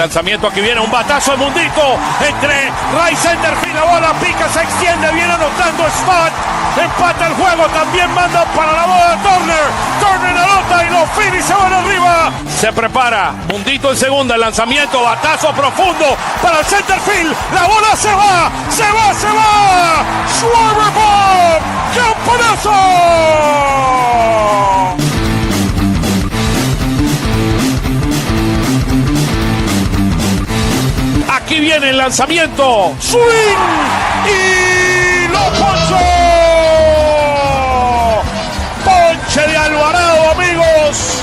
lanzamiento, aquí viene un batazo de Mundito entre right center field, la bola pica, se extiende, viene anotando Spot, empata el juego, también manda para la bola Turner anota y los Phillies se van arriba. Se prepara, Mundito en segunda, el lanzamiento, batazo profundo para el center field, la bola se va, Schwarber Bob, ¡campanazo! Aquí viene el lanzamiento, swing y lo ponchó. Ponche de Alvarado, amigos.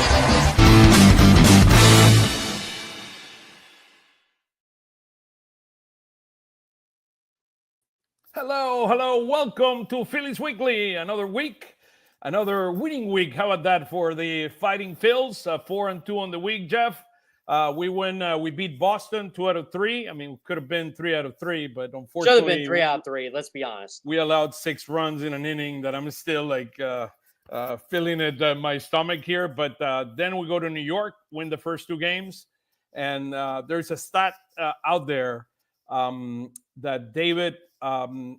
Hello, welcome to Phillies Weekly. Another week, another winning week. How about that for the Fighting Phils? 4-2 on the week, Jeff. We beat Boston 2 out of 3. I mean, it could have been 3 out of 3, but unfortunately, should have been 3 out of 3. Let's be honest. We allowed 6 runs in an inning that I'm still feeling it in my stomach here. But then we go to New York, win the first 2 games, and there's a stat out there that David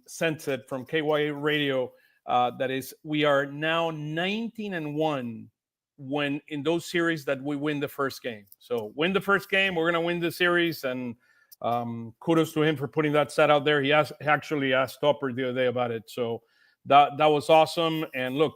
sent it from KYA Radio. That is, we are now 19-1. When in those series that we win the first game. So win the first game, we're going to win the series, and kudos to him for putting that set out there. He actually asked Topper the other day about it. So that was awesome. And look,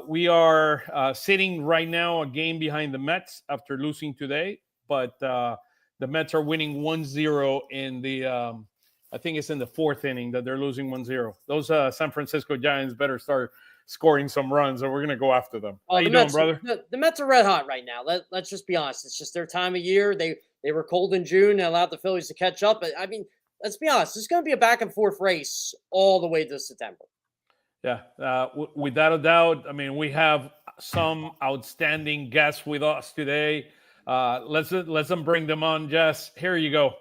we are sitting right now a game behind the Mets after losing today, but the Mets are winning 1-0 in the, I think it's in the 4th inning that they're losing 1-0. Those San Francisco Giants better start scoring some runs, and we're going to go after them. How you doing, brother? The Mets are red hot right now. Let's just be honest. It's just their time of year. They were cold in June and allowed the Phillies to catch up. I mean, let's be honest. It's going to be a back-and-forth race all the way to September. Yeah, without a doubt. I mean, we have some outstanding guests with us today. Let's them bring them on, Jess. Here you go.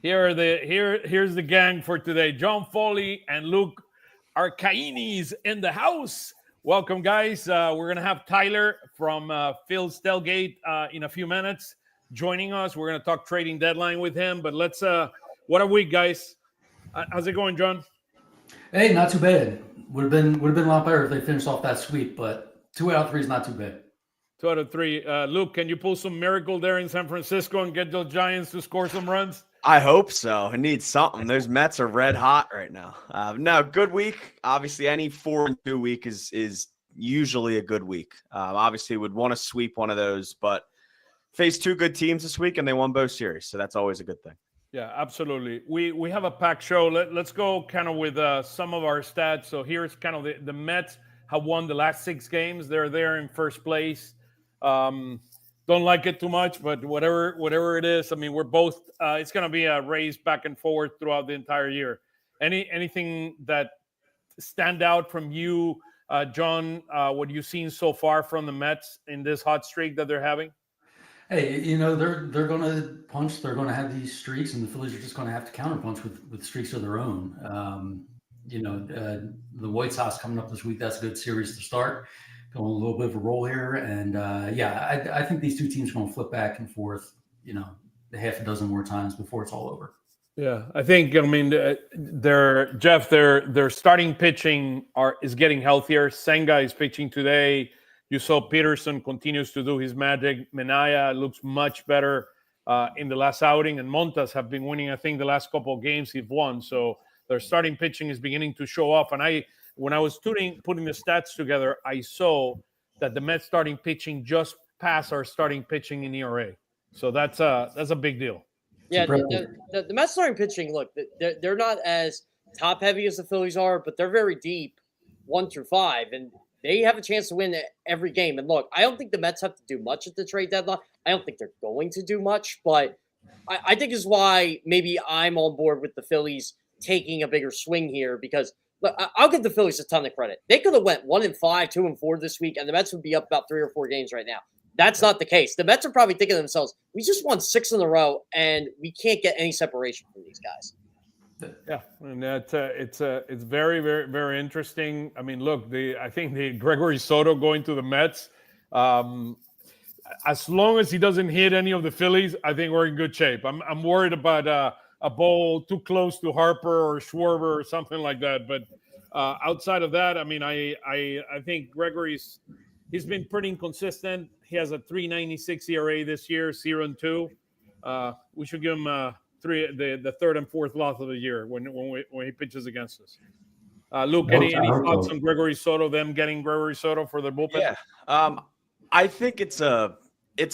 Here's the gang for today. John Foley and Luke Arcaini in the house. Welcome, guys. We're gonna have Tyler from PhilsTailgate in a few minutes joining us. We're gonna talk trading deadline with him. But let's. What a week, guys. How's it going, John? Hey, not too bad. Would have been a lot better if they finished off that sweep. But 2 out of 3 is not too bad. 2 out of 3. Luke, can you pull some miracle there in San Francisco and get those Giants to score some runs? I hope so. It needs something. Those Mets are red hot right now. No, good week. Obviously, any 4-2 week is usually a good week. Obviously, would want to sweep one of those, but faced 2 good teams this week, and they won both series, so that's always a good thing. Yeah, absolutely. We have a packed show. Let's go kind of with some of our stats. So here's kind of the Mets have won the last 6 games. They're there in first place. Don't like it too much, but whatever it is, I mean, we're both. It's going to be a race back and forth throughout the entire year. Anything that stand out from you, John? What you've seen so far from the Mets in this hot streak that they're having? Hey, they're going to punch. They're going to have these streaks, and the Phillies are just going to have to counterpunch with streaks of their own. The White Sox coming up this week. That's a good series to start. Going a little bit of a roll here, and I think these 2 teams are going to flip back and forth, half a dozen more times before it's all over. Yeah, I think. I mean, their starting pitching is getting healthier. Senga is pitching today. You saw Peterson continues to do his magic. Minaya looks much better in the last outing, and Montas have been winning. I think the last couple of games he's won. So their starting pitching is beginning to show off, and when I was putting the stats together, I saw that the Mets starting pitching just passed our starting pitching in ERA. So that's a big deal. Yeah, the Mets starting pitching, look, they're not as top heavy as the Phillies are, but they're very deep 1 through 5, and they have a chance to win every game. And look, I don't think the Mets have to do much at the trade deadline. I don't think they're going to do much, but I think is why maybe I'm on board with the Phillies taking a bigger swing here, because look, I'll give the Phillies a ton of credit. They could have went 1-5, 2-4 this week, and the Mets would be up about 3 or 4 games right now. That's not the case. The Mets are probably thinking to themselves, we just won 6 in a row, and we can't get any separation from these guys. Yeah, and it's very, very, very interesting. I mean, look, I think the Gregory Soto going to the Mets. as long as he doesn't hit any of the Phillies, I think we're in good shape. I'm worried about a ball too close to Harper or Schwarber or something like that. But outside of that, I mean, I think he's been pretty inconsistent. He has a 3.96 ERA this year, 0-2. We should give him the third and fourth loss of the year when he pitches against us. Luke, any thoughts on Gregory Soto? Them getting Gregory Soto for their bullpen? Yeah, I think it's a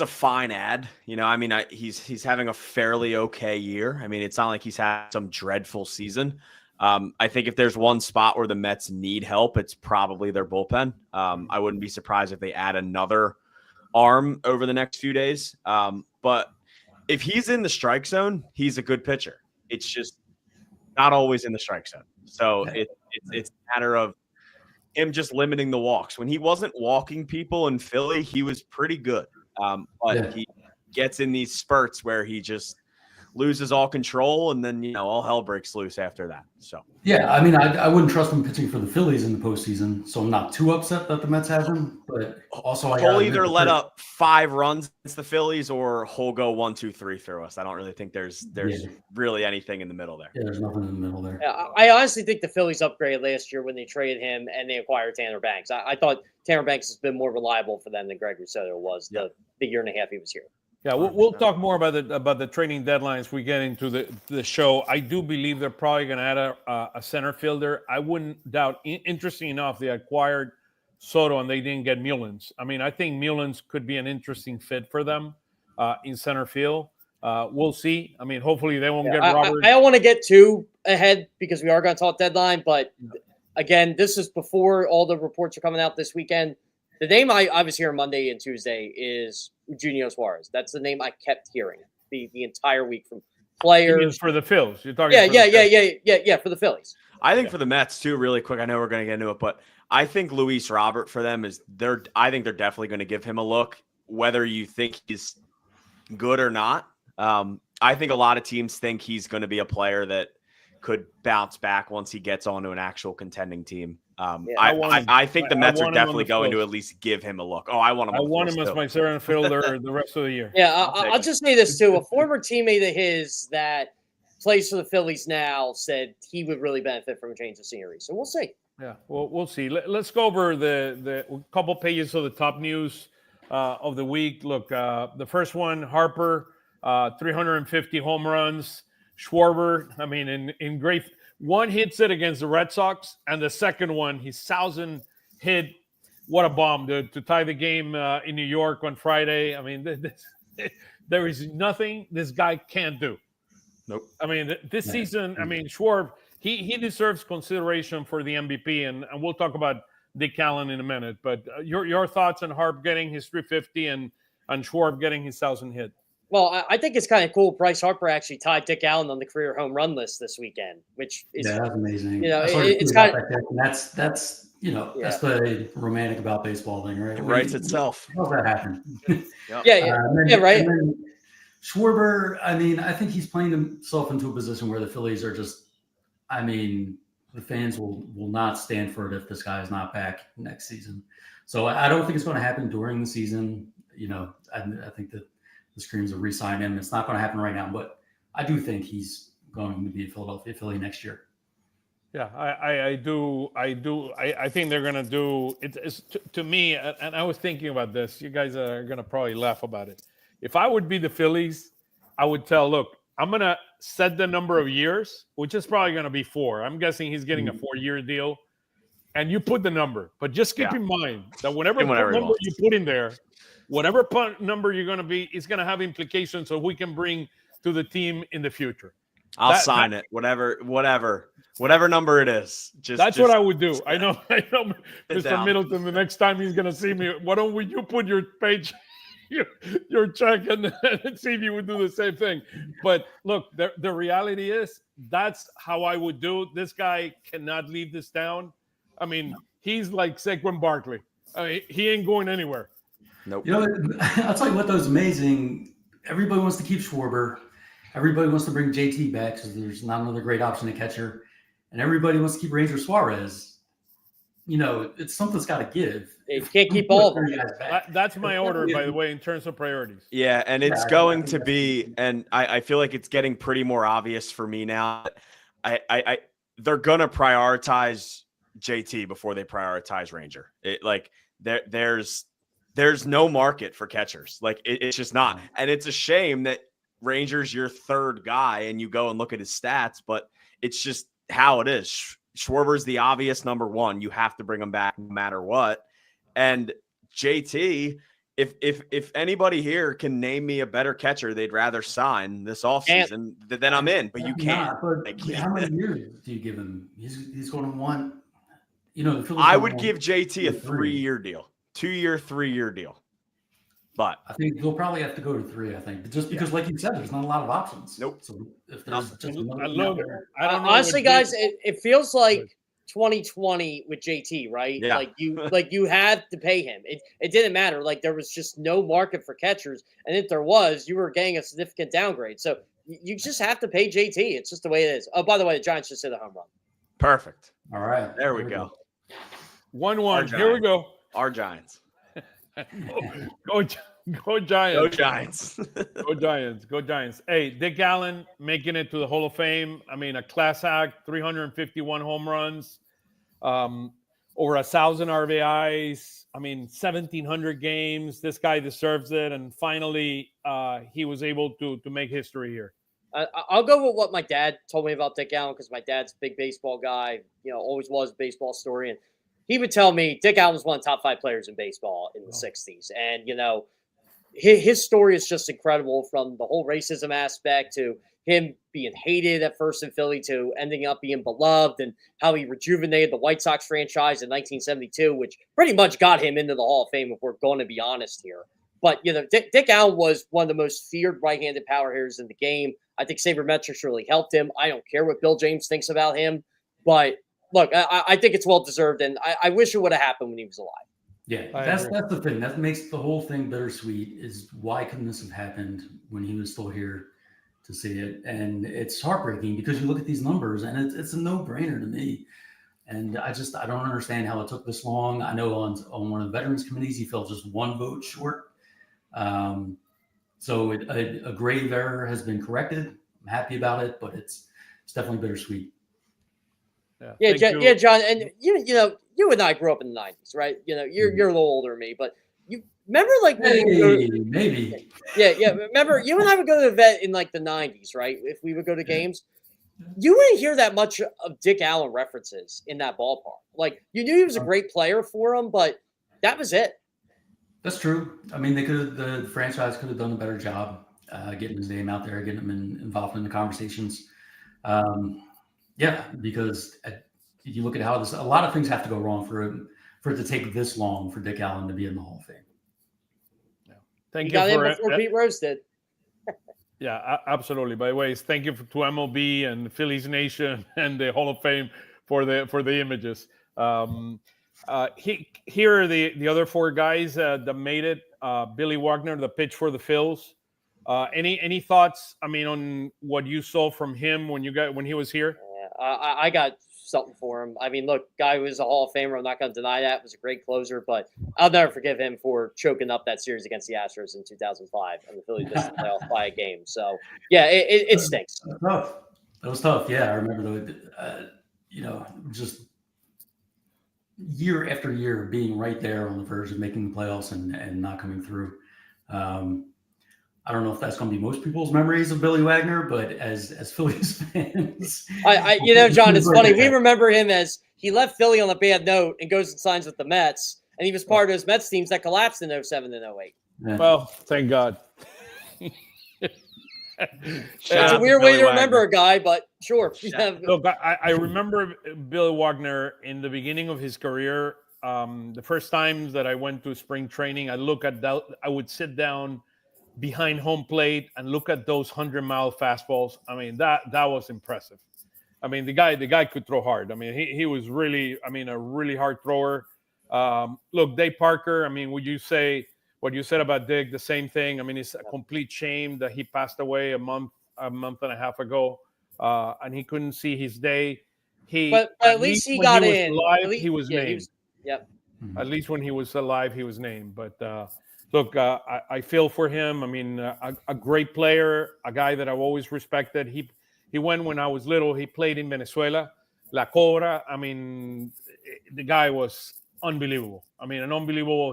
fine ad. You know, I mean, he's having a fairly okay year. I mean, it's not like he's had some dreadful season. I think if there's one spot where the Mets need help, it's probably their bullpen. I wouldn't be surprised if they add another arm over the next few days. But if he's in the strike zone, he's a good pitcher. It's just not always in the strike zone. So it's a matter of him just limiting the walks. When he wasn't walking people in Philly, he was pretty good. But he gets in these spurts where he just loses all control, and then all hell breaks loose after that. So yeah, I mean, I wouldn't trust him pitching for the Phillies in the postseason, so I'm not too upset that the Mets have him. But also, he'll either let up 5 runs against the Phillies, or he'll go 1, 2, 3 through us. I don't really think there's really anything in the middle there. Yeah, there's nothing in the middle there. Yeah, I honestly think the Phillies upgraded last year when they traded him and they acquired Tanner Banks. I thought Tanner Banks has been more reliable for them than Gregory Soto was the year and a half he was here. Yeah, we'll talk more about the trading deadlines we get into the show. I do believe they're probably going to add a center fielder. I wouldn't doubt. Interesting enough, they acquired Soto and they didn't get Mullins. I mean, I think Mullins could be an interesting fit for them in center field. We'll see. I mean, hopefully they won't get Robert. I don't want to get too ahead because we are going to talk deadline. But again, this is before all the reports are coming out this weekend. The name I was hearing Monday and Tuesday is Eugenio Suarez. That's the name I kept hearing the entire week from players. For the Phils. You're talking Yeah, for the Phillies. I think for the Mets too, really quick, I know we're going to get into it, but I think Luis Robert for them I think they're definitely going to give him a look, whether you think he's good or not. I think a lot of teams think he's going to be a player that could bounce back once he gets onto an actual contending team. I think the Mets are definitely going to at least give him a look. Oh, I want him as my center fielder the rest of the year. Yeah, I'll just say this too. A former teammate of his that plays for the Phillies now said he would really benefit from a change of scenery. So we'll see. Yeah, we'll see. Let's go over the couple pages of the top news of the week. Look, the first one, Harper, 350 home runs. Schwarber, I mean, in great – one hits it against the Red Sox, and the second one, his 1,000 hit. What a bomb to tie the game in New York on Friday. I mean, there is nothing this guy can't do. Nope. I mean, this season, I mean, Schwarber, he deserves consideration for the MVP, and we'll talk about Dick Allen in a minute. But your thoughts on Harp getting his 350 and Schwarber getting his 1,000 hit? Well, I think it's kind of cool. Bryce Harper actually tied Dick Allen on the career home run list this weekend, which is that's amazing. It's kind of that's that's the romantic about baseball thing, right? It writes itself. How's that happen? Right. And then Schwarber, I mean, I think he's playing himself into a position where the Phillies are just, I mean, the fans will not stand for it if this guy is not back next season. So I don't think it's going to happen during the season. I think that the screams of re-sign him. It's not going to happen right now, but I do think he's going to be a Philadelphia Philly next year. Yeah, I do. I think they're going to do it. To me, and I was thinking about this. You guys are going to probably laugh about it. If I would be the Phillies, I would tell, look, I'm going to set the number of years, which is probably going to be 4. I'm guessing he's getting a 4-year deal. And you put the number. But just keep in mind that whatever number you put in there, whatever number you're going to be, is going to have implications so we can bring to the team in the future. I'll sign it. Whatever number it is. That's what I would do. I know, Mr. Middleton, the next time he's going to see me, why don't you put your page, your check, and see if you would do the same thing. But look, the reality is that's how I would do it. This guy cannot leave this town. I mean, he's like Saquon Barkley. I mean, he ain't going anywhere. Nope. I'll tell you what, though, is amazing. Everybody wants to keep Schwarber. Everybody wants to bring JT back because there's not another great option at catcher. And everybody wants to keep Ranger Suarez. it's something's got to give. You can't keep all of them. That's my order, by the way, in terms of priorities. Yeah, and it's going to be, and I feel like it's getting pretty more obvious for me now. They're gonna prioritize JT before they prioritize Ranger. There's no market for catchers. It's just not, and it's a shame that Ranger's your third guy, and you go and look at his stats, but it's just how it is. Schwarber's the obvious number one. You have to bring him back no matter what. And JT, if anybody here can name me a better catcher they'd rather sign this offseason, then I'm in. But you can't. How many years do you give him? He's going to want. I would give JT a 3-year deal, 2-year, 3-year deal. But I think he'll probably have to go to 3. I think, just because, like you said, there's not a lot of options. Nope. So if there's just I don't know. Honestly, guys, it feels like 2020 with JT, right? Yeah. You had to pay him. It didn't matter. There was just no market for catchers, and if there was, you were getting a significant downgrade. So you just have to pay JT. It's just the way it is. Oh, by the way, the Giants just hit a home run. Perfect. All right. There we go. 1-1. Here we go. Our Giants. Go Giants. Go Giants. Go Giants. Go Giants. Hey, Dick Allen making it to the Hall of Fame. I mean, a class act, 351 home runs, over 1,000 RBIs. I mean, 1,700 games. This guy deserves it. And finally, he was able to make history here. I'll go with what my dad told me about Dick Allen, because my dad's a big baseball guy, always was a baseball historian. He would tell me Dick Allen was one of the top 5 players in baseball in the 60s. And, his story is just incredible, from the whole racism aspect to him being hated at first in Philly to ending up being beloved, and how he rejuvenated the White Sox franchise in 1972, which pretty much got him into the Hall of Fame, if we're going to be honest here. But, Dick Allen was one of the most feared right-handed power hitters in the game. I think sabermetrics really helped him. I don't care what Bill James thinks about him, but look, I think it's well-deserved, and I wish it would have happened when he was alive. Yeah, that's the thing. That makes the whole thing bittersweet, is why couldn't this have happened when he was still here to see it? And it's heartbreaking, because you look at these numbers, and it's a no-brainer to me. And I don't understand how it took this long. I know on one of the veterans committees, he fell just 1 vote short. So a grave error has been corrected. I'm happy about it, but it's definitely bittersweet. Yeah, John, and you and I grew up in the 90s, right? You're a little older than me, but you remember maybe. Yeah. Remember, you and I would go to the vet in the 90s, right? If we would go to games, you wouldn't hear that much of Dick Allen references in that ballpark. You knew he was a great player for him, but that was it. That's true. I mean, the franchise could have done a better job getting his name out there, getting him involved in the conversations. Yeah, because you look at how a lot of things have to go wrong for it to take this long for Dick Allen to be in the Hall of Fame. Yeah. Thank you got in before Pete Rose did. Yeah, absolutely. By the way, thank you to MLB and Phillies Nation and the Hall of Fame for the images. Here are the other 4 guys that made it. Billy Wagner, the pitch for the Phils. Any thoughts? I mean, on what you saw from him when he was here? I got something for him. I mean, look, guy was a Hall of Famer. I'm not going to deny that. Was a great closer, but I'll never forgive him for choking up that series against the Astros in 2005, and the Phillies missed the playoff by a game. So, yeah, it stinks. That was tough. Yeah, I remember just year after year being right there on the verge of making the playoffs and not coming through. I don't know if that's going to be most people's memories of Billy Wagner, but as Phillies fans, John, it's funny. We remember him as he left Philly on a bad note and goes and signs with the Mets, and he was part of those Mets teams that collapsed in 07 and 08. Yeah. Well, thank God. It's a weird way to remember a guy, but sure. Look, I remember Billy Wagner in the beginning of his career. The first times that I went to spring training, I would sit down behind home plate and look at those 100-mile fastballs. I mean, that was impressive. I mean, the guy could throw hard. I mean, he was really, a really hard thrower. Look, Dave Parker, I mean, would you say what you said about Dick, the same thing? I mean, it's a complete shame that he passed away a month and a half ago, and he couldn't see his day. But at least he got in. He was named. Yep. At least when he was alive, he was named. But look, I feel for him. I mean, a great player, a guy that I've always respected. He went when I was little. He played in Venezuela, La Cobra. I mean, the guy was unbelievable. I mean,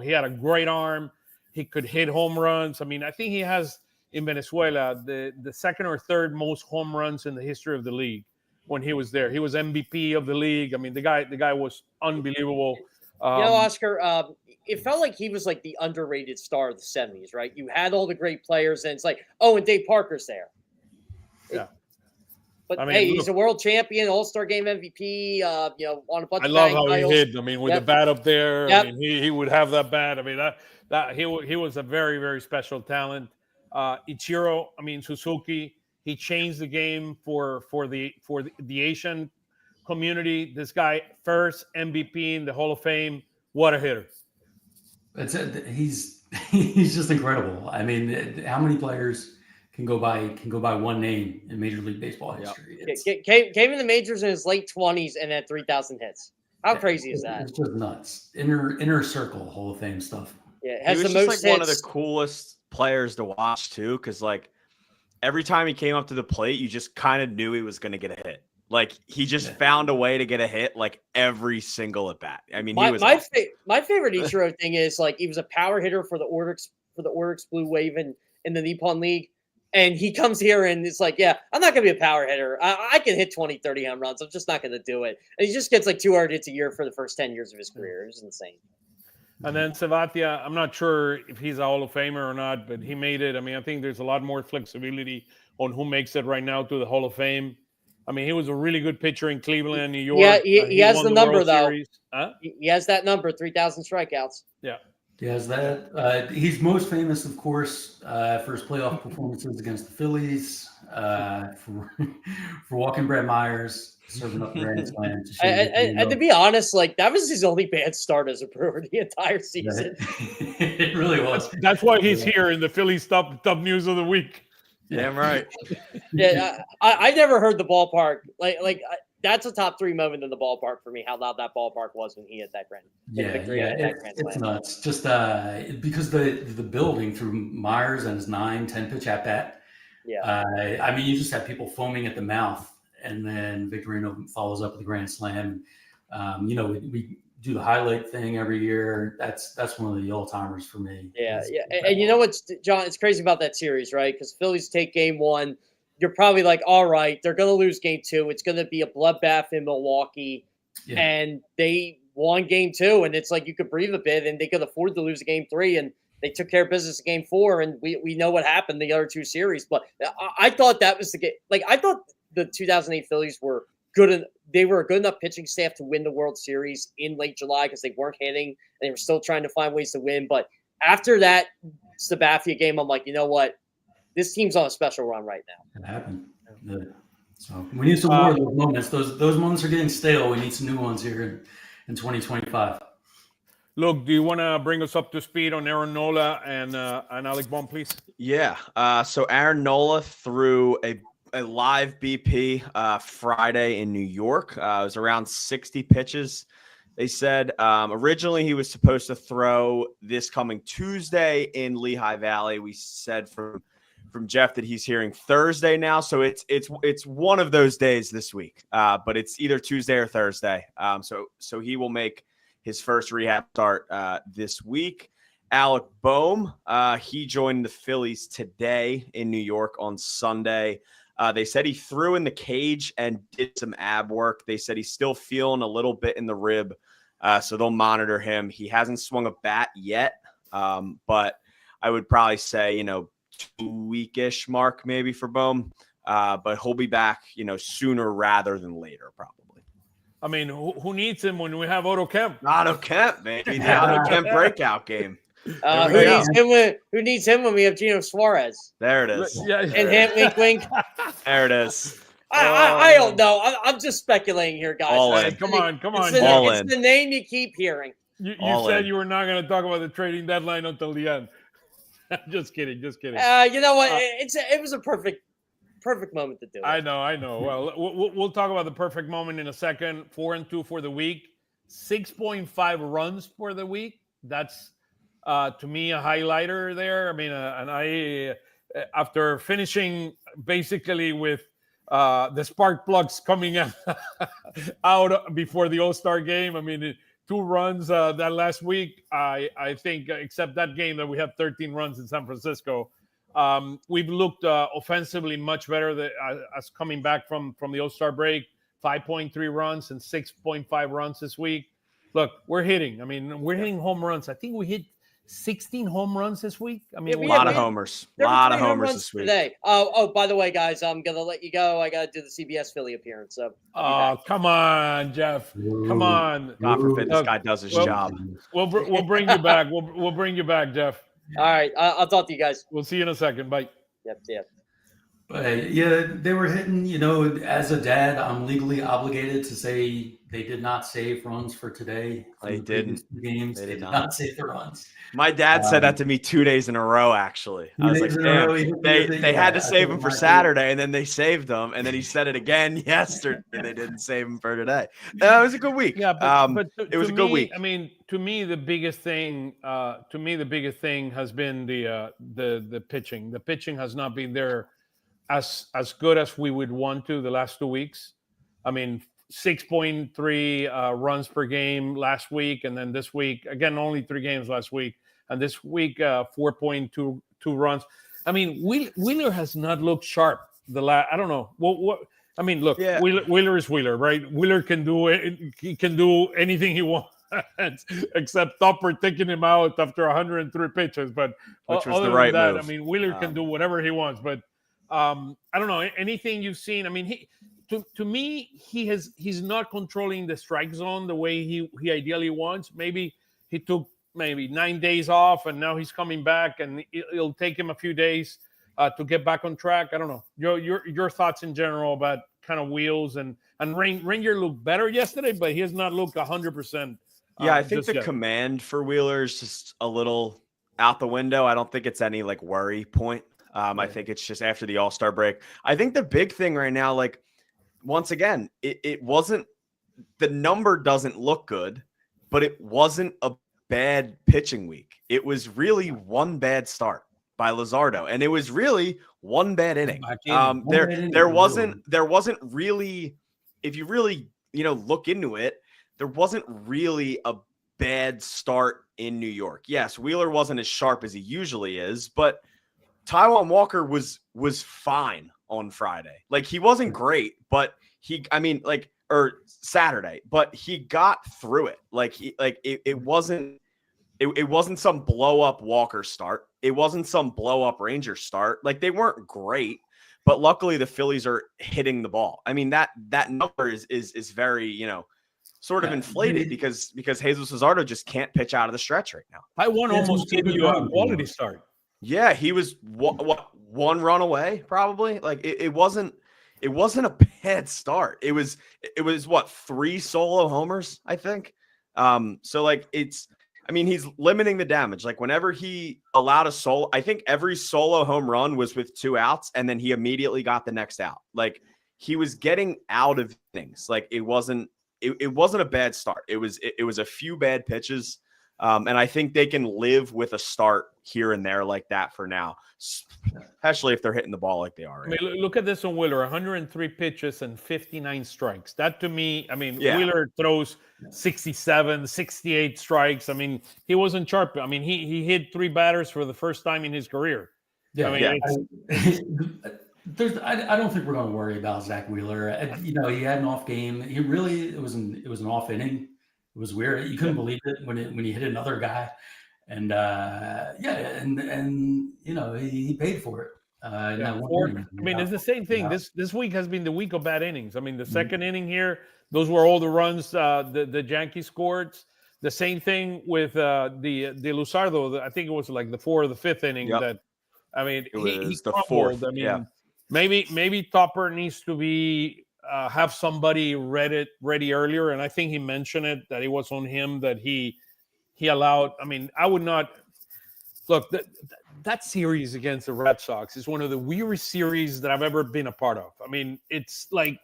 he had a great arm. He could hit home runs. I mean, I think he has in Venezuela the second or third most home runs in the history of the league when he was there. He was MVP of the league. I mean, the guy was unbelievable. Oscar, it felt like he was like the underrated star of the 70s, right? You had all the great players, and it's like, oh, and Dave Parker's there. Yeah. But I mean, hey, look, he's a world champion, All-Star Game MVP. On a bunch I of love how titles. he hit. I mean, with the bat up there. Yep. I mean, he would have that bat. I mean, that he was a very, very special talent. Ichiro, I mean, Suzuki, he changed the game for the Asian community. This guy, first MVP in the Hall of Fame. What a hitter! He's just incredible. I mean, how many players can go by one name in Major League Baseball history? Came in the majors in his late 20s and had 3,000 hits. How crazy is that? It's just nuts. Inner circle Hall of Fame stuff. Yeah, He was the just most like hits. one of the coolest players to watch too, because like every time he came up to the plate, you just kind of knew he was going to get a hit. Like he just found a way to get a hit like every single at bat. I mean, he was my favorite Ichiro thing is like he was a power hitter for the Oryx Blue Wave in the Nippon League. And he comes here and it's like, yeah, I'm not going to be a power hitter. I can hit 20, 30 home runs. I'm just not going to do it. And he just gets like 200 hits a year for the first 10 years of his career. It was insane. And then Sabathia, I'm not sure if he's a Hall of Famer or not, but he made it. I mean, I think there's a lot more flexibility on who makes it right now to the Hall of Fame. I mean, he was a really good pitcher in Cleveland, New York. Yeah, he has the number, World though. Series. Huh? He has that number, 3,000 strikeouts. Yeah. He has that. He's most famous, of course, for his playoff performances against the Phillies, for walking Brett Myers, serving up the Grand Slam. And to be honest, like that was his only bad start as a Brewer the entire season. It really was. That's why he's here in the Phillies top news of the week. damn right. Yeah, I never heard the ballpark that's a top 3 moment in the ballpark for me. How loud that ballpark was when he hit that grand. It's nuts. Just because the building through Myers and his 9-10 pitch at bat. Yeah. I mean, you just have people foaming at the mouth, and then Victorino follows up with a grand slam. We do the highlight thing every year. That's one of the all timers for me. Yeah. And you know what's John? It's crazy about that series, right? Because Phillies take game 1. You're probably like, all right, they're going to lose game 2. It's going to be a bloodbath in Milwaukee. Yeah. And they won game 2. And it's like you could breathe a bit, and they could afford to lose game 3. And they took care of business in game 4. And we know what happened the other 2 series. But I thought that was the game. Like, I thought the 2008 Phillies were good. They were a good enough pitching staff to win the World Series in late July because they weren't hitting. And they were still trying to find ways to win. But after that Sabathia game, I'm like, you know what? This team's on a special run right now. It happened. Yeah. So we need some more of those moments. Those moments are getting stale. We need some new ones here in 2025. Look, do you want to bring us up to speed on Aaron Nola and Alec Bohm, please? Yeah. So Aaron Nola threw a live BP Friday in New York. It was around 60 pitches. They said originally he was supposed to throw this coming Tuesday in Lehigh Valley. We said from Jeff that he's hearing Thursday now, so it's one of those days this week. But it's either Tuesday or Thursday. So he will make his first rehab start this week. Alec Bohm, he joined the Phillies today in New York on Sunday. They said he threw in the cage and did some ab work. They said he's still feeling a little bit in the rib, so they'll monitor him. He hasn't swung a bat yet, but I would probably say, 2-week-ish mark maybe for Bohm, but he'll be back, sooner rather than later, probably. I mean, who needs him when we have Otto Kemp? Otto Kemp, maybe the Otto Kemp breakout game. Who needs him when we have Gino Suarez? There it is. Yeah. And him, wink, wink. There it is. I don't know. I'm just speculating here, guys. All in. Come on. It's the name you keep hearing. You said you were not going to talk about the trading deadline until the end. Just kidding. You know what? It was a perfect moment to do it. I know. Well, we'll talk about the perfect moment in a second. 4-2 for the week. 6.5 runs for the week. That's to me a highlighter there. I mean, and I after finishing basically with the spark plugs coming out before the All-Star game. I mean, 2 runs that last week. I think, except that game that we had 13 runs in San Francisco. We've looked offensively much better as coming back from the All-Star break. 5.3 runs and 6.5 runs this week. Look, we're hitting. I mean, we're hitting home runs. I think we hit 16 home runs this week. I mean, a lot of homers. A lot of homers this week. Today. Oh, by the way, guys, I'm going to let you go. I got to do the CBS Philly appearance. So, come on, Jeff. Come on. God forbid this guy does his job. We'll bring you back. We'll bring you back, Jeff. All right. I'll talk to you guys. We'll see you in a second. Bye. Yep. See ya. But yeah, they were hitting, you know, as a dad, I'm legally obligated to say they did not save runs for today. They didn't. Games. They did not save the runs. My dad said that to me 2 days in a row, actually. I was like, damn, they had to save him for Saturday, and then they saved them, and then he said it again yesterday. They didn't save him for today. It was a good week. Yeah, but it was a good week. I mean, to me, the biggest thing has been the pitching. The pitching has not been there as good as we would want to the last 2 weeks. I mean, 6.3 runs per game last week, and then this week again only 3 games last week, and this week 4.2 runs. I mean, Wheeler has not looked sharp. I don't know what. I mean, look, yeah. Wheeler is Wheeler, right? Wheeler can do it. He can do anything he wants, except Topper taking him out after 103 pitches. But which was other the right than that, move. I mean, Wheeler can do whatever he wants. But I don't know anything you've seen. I mean, to me, he's not controlling the strike zone the way he ideally wants. Maybe he took 9 days off, and now he's coming back, and it'll take him a few days to get back on track. I don't know. Your thoughts in general about kind of Wheels and Ranger looked better yesterday, but he has not looked 100%. Yeah, I think the command for Wheeler is just a little out the window. I don't think it's any like worry point. I think it's just after the All-Star break. I think the big thing right now, like, once again, it wasn't, the number doesn't look good, but it wasn't a bad pitching week. It was really one bad start by Luzardo, and it was really one bad inning. There wasn't really, if you really, look into it, there wasn't really a bad start in New York. Yes, Wheeler wasn't as sharp as he usually is, but Taijuan Walker was fine on Friday. Like, he wasn't great, but or Saturday, but he got through it. It wasn't some blow up Walker start. It wasn't some blow up Ranger start. Like, they weren't great, but luckily the Phillies are hitting the ball. I mean, that number is very, sort of inflated because Jesus Luzardo just can't pitch out of the stretch right now. Taijuan almost gave you a quality start. Yeah, he was one run away, probably. Like, it wasn't a bad start. It was what, 3 solo homers, I think. So like, he's limiting the damage. Like, whenever he allowed a solo, I think every solo home run was with 2 outs, and then he immediately got the next out. Like, he was getting out of things. Like, it wasn't a bad start. It was a few bad pitches. And I think they can live with a start here and there like that for now, especially if they're hitting the ball like they are. Right? I mean, look at this on Wheeler: 103 pitches and 59 strikes. That, to me, Wheeler throws 67, 68 strikes. I mean, he wasn't sharp. I mean, he hit 3 batters for the first time in his career. Yeah, I don't think we're going to worry about Zach Wheeler. He had an off game. It was an off inning. It was weird. You couldn't believe it when he hit another guy, and he paid for it. It's the same thing. This week has been the week of bad innings. I mean, the second inning here, those were all the runs the Yankees scored. The same thing with the Luzardo. I think it was like the 4th or the 5th inning. Yep. He was the 4th. I mean, maybe Topper needs to be. Have somebody ready earlier, and I think he mentioned it that it was on him that he allowed. I mean, I would not look that series against the Red Sox is one of the weirdest series that I've ever been a part of. I mean, it's like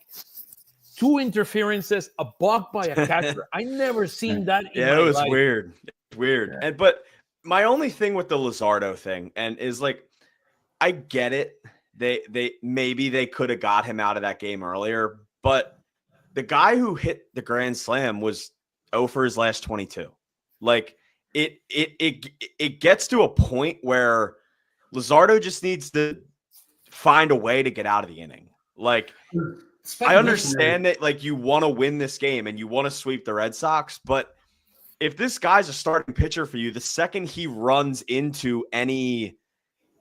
2 interferences, a balk by a catcher. I never seen that in Yeah, my it was life. weird. Weird. Yeah. But my only thing with the Luzardo thing and is like, I get it. They maybe they could have got him out of that game earlier, but the guy who hit the grand slam was 0 for his last 22. Like it gets to a point where Luzardo just needs to find a way to get out of the inning. Like I understand that like you want to win this game and you want to sweep the Red Sox, but if this guy's a starting pitcher for you, the second he runs into any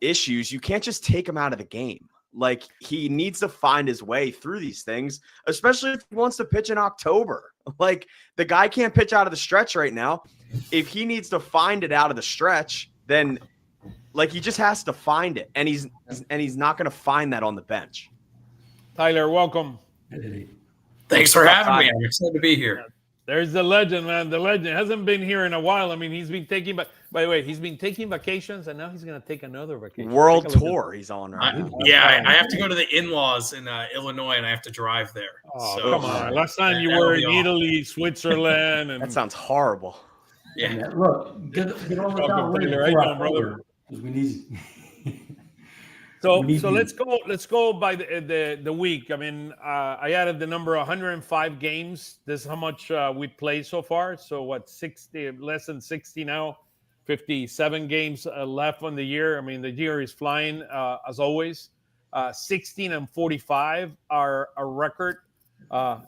issues, you can't just take him out of the game. Like he needs to find his way through these things, especially if he wants to pitch in October. Like the guy can't pitch out of the stretch right now. If he needs to find it out of the stretch, then like he just has to find it, and he's not going to find that on the bench. Tyler, welcome. Thanks for having me. I'm excited to be here. There's the legend, man. The legend hasn't been here in a while. I mean, he's been taking, by the way, he's been taking vacations, and now he's going to take another vacation. World tour he's on right now. I have to go to the in-laws in Illinois, and I have to drive there. Oh, so, come on. Last time you were in Italy, Switzerland. And that sounds horrible. Yeah. Look, get all the brother. Because we need. So let's go by the week. I mean, I added the number 105 games. This is how much we played so far. So what, 60, less than 60 now, 57 games left on the year. I mean, the year is flying as always. 16 and 45 are a record.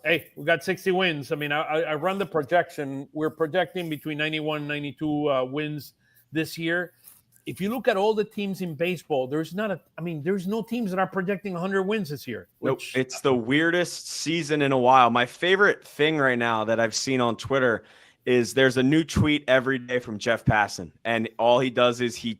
Hey, we got 60 wins. I mean, I run the projection. We're projecting between 91 and 92 wins this year. If you look at all the teams in baseball, there's no teams that are projecting 100 wins this year. Nope. It's the weirdest season in a while. My favorite thing right now that I've seen on Twitter is there's a new tweet every day from Jeff Passan. And all he does is he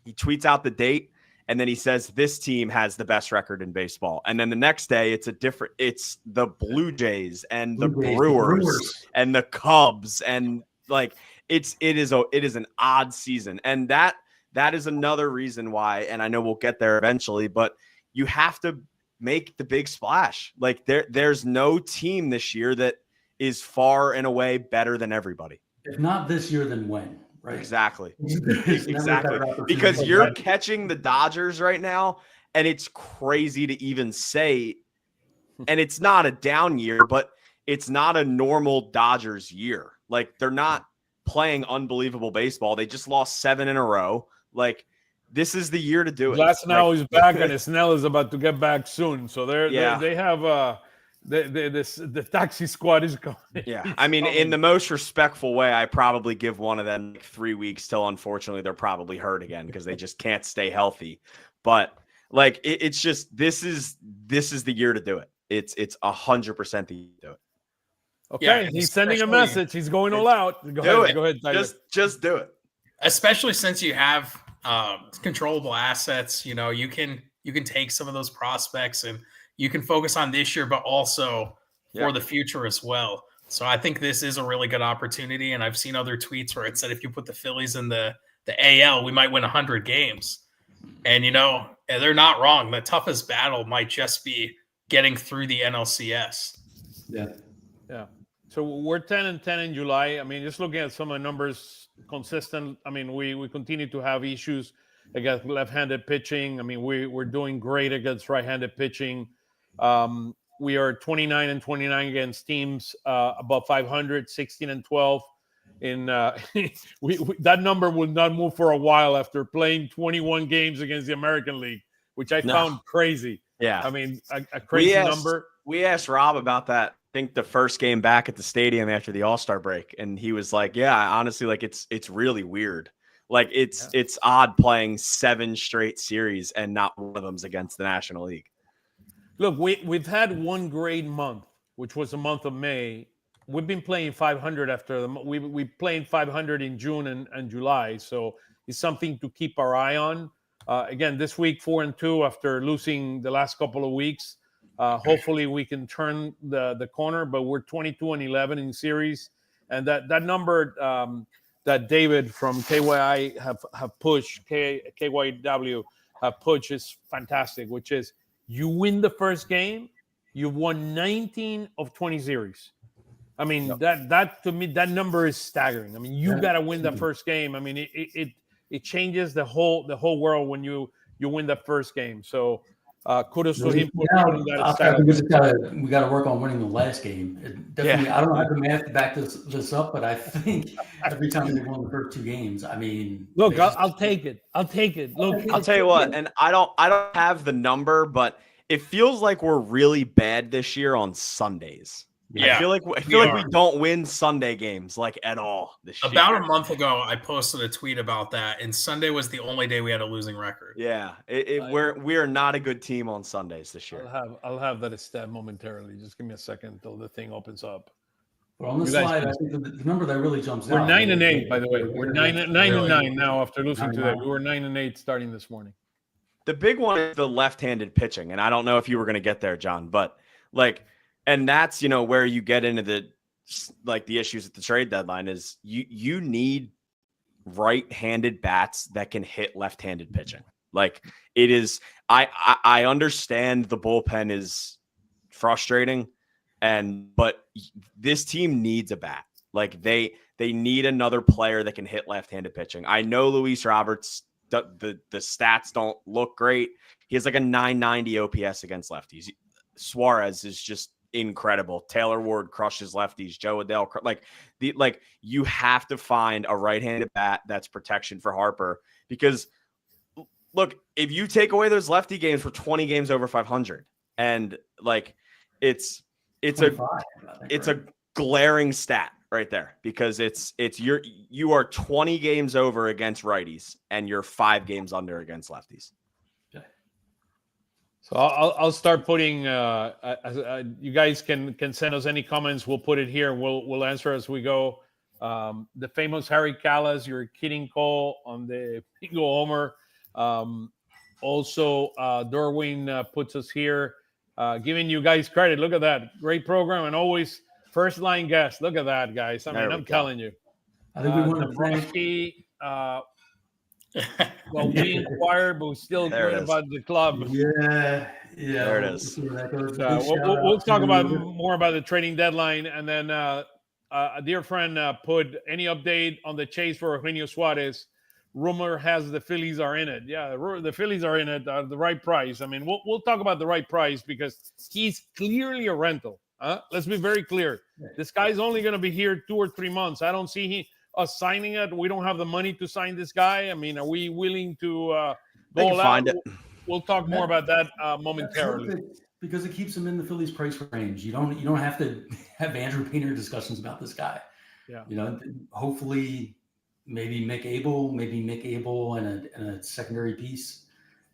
tweets out the date, and then he says, this team has the best record in baseball. And then the next day it's the Blue Jays and the Brewers and the Cubs. And like, it is an odd season. And that is another reason why, and I know we'll get there eventually, but you have to make the big splash. Like there's no team this year that is far and away better than everybody. If not this year, then when? Right? Exactly. Exactly. Because you're catching the Dodgers right now, and it's crazy to even say, and it's not a down year, but it's not a normal Dodgers year. Like they're not playing unbelievable baseball. They just lost 7 in a row. Like this is the year to do it. Glasnow is back, and Snell is about to get back soon. So they have the taxi squad is coming. Yeah, I mean, in the most respectful way, I probably give one of them 3 weeks till unfortunately they're probably hurt again because they just can't stay healthy. But like it's just this is the year to do it. It's 100% the year to do it. Okay, yeah, he's sending a message. He's going all out. Go ahead, Tyler. Just do it. Especially since you have controllable assets, you know, you can take some of those prospects and you can focus on this year, but also for the future as well. So I think this is a really good opportunity. And I've seen other tweets where it said if you put the Phillies in the AL, we might win 100 games. And, you know, they're not wrong. The toughest battle might just be getting through the NLCS. Yeah. So we're 10-10 in July. I mean, just looking at some of the numbers, consistent. I mean, we continue to have issues against left-handed pitching. I mean, we're doing great against right-handed pitching. We are 29-29 against teams above 500, 16-12. In that number will not move for a while after playing 21 games against the American League, which I found crazy. Yeah, I mean, a crazy number. We asked Rob about that. I think the first game back at the stadium after the All-Star break, and he was like, "Yeah, honestly, like it's really weird. Like it's odd playing 7 straight series and not one of them's against the National League." Look, we've had one great month, which was the month of May. We've been playing 500 after them. We played 500 in June and July, so it's something to keep our eye on. Again, this week 4-2 after losing the last couple of weeks. Hopefully we can turn the corner, but we're 22-11 in series, and that number that David from KYI have pushed, KYW have pushed is fantastic. Which is you win the first game, you've won 19 of 20 series. I mean, that to me, that number is staggering. I mean, you got to win the first game. I mean, it changes the whole world when you win the first game. So kudos to him for putting that stat. We got to work on winning the last game. Definitely, I don't have the math to back this up, but I think every time they won the first 2 games, I mean, look, I'll take it. I'll take it. Look, I'll tell you what, and I don't have the number, but it feels like we're really bad this year on Sundays. Yeah, I feel like we don't win Sunday games like at all this year. About a month ago, I posted a tweet about that, and Sunday was the only day we had a losing record. Yeah, we are not a good team on Sundays this year. I'll have that stat momentarily. Just give me a second until the thing opens up. But on the slide, I think the number that really jumps out. We're 9-8, by the way. We're 9-9 now after losing today. We were 9-8 starting this morning. The big one is the left-handed pitching, and I don't know if you were going to get there, John, but like. And that's, where you get into the issues at the trade deadline is you need right-handed bats that can hit left-handed pitching. Like it is, I understand the bullpen is frustrating but this team needs a bat. Like they need another player that can hit left-handed pitching. I know Luis Roberts, the stats don't look great. He has like a 990 OPS against lefties. Suarez is just incredible. Taylor Ward crushes lefties. Joe Adele, you have to find a right-handed bat that's protection for Harper, because look, if you take away those lefty games for 20 games over 500, and like it's a glaring stat right there, because you are 20 games over against righties and you're 5 games under against lefties. So I'll start putting. You guys can send us any comments. We'll put it here. We'll answer as we go. The famous Harry Callas, you're kidding, Cole, on the Bingo Homer. Also, Dorwin puts us here, giving you guys credit. Look at that great program, and always first line guest. Look at that, guys. I mean, I'm telling you. I think we want to well, we inquired, but we still learn about the club. Yeah. There it is. We'll talk about more about the trading deadline, and then a dear friend put any update on the chase for Eugenio Suarez. Rumor has the Phillies are in it. Yeah, the Phillies are in it at the right price. I mean, we'll talk about the right price because he's clearly a rental. Let's be very clear. This guy's only going to be here 2 or 3 months. I don't see us signing it. We don't have the money to sign this guy. I mean, are we willing to go out? We'll talk more about that momentarily. Because it keeps him in the Phillies price range. You don't have to have Andrew Painter discussions about this guy. Yeah. Hopefully maybe Mick Abel and a secondary piece.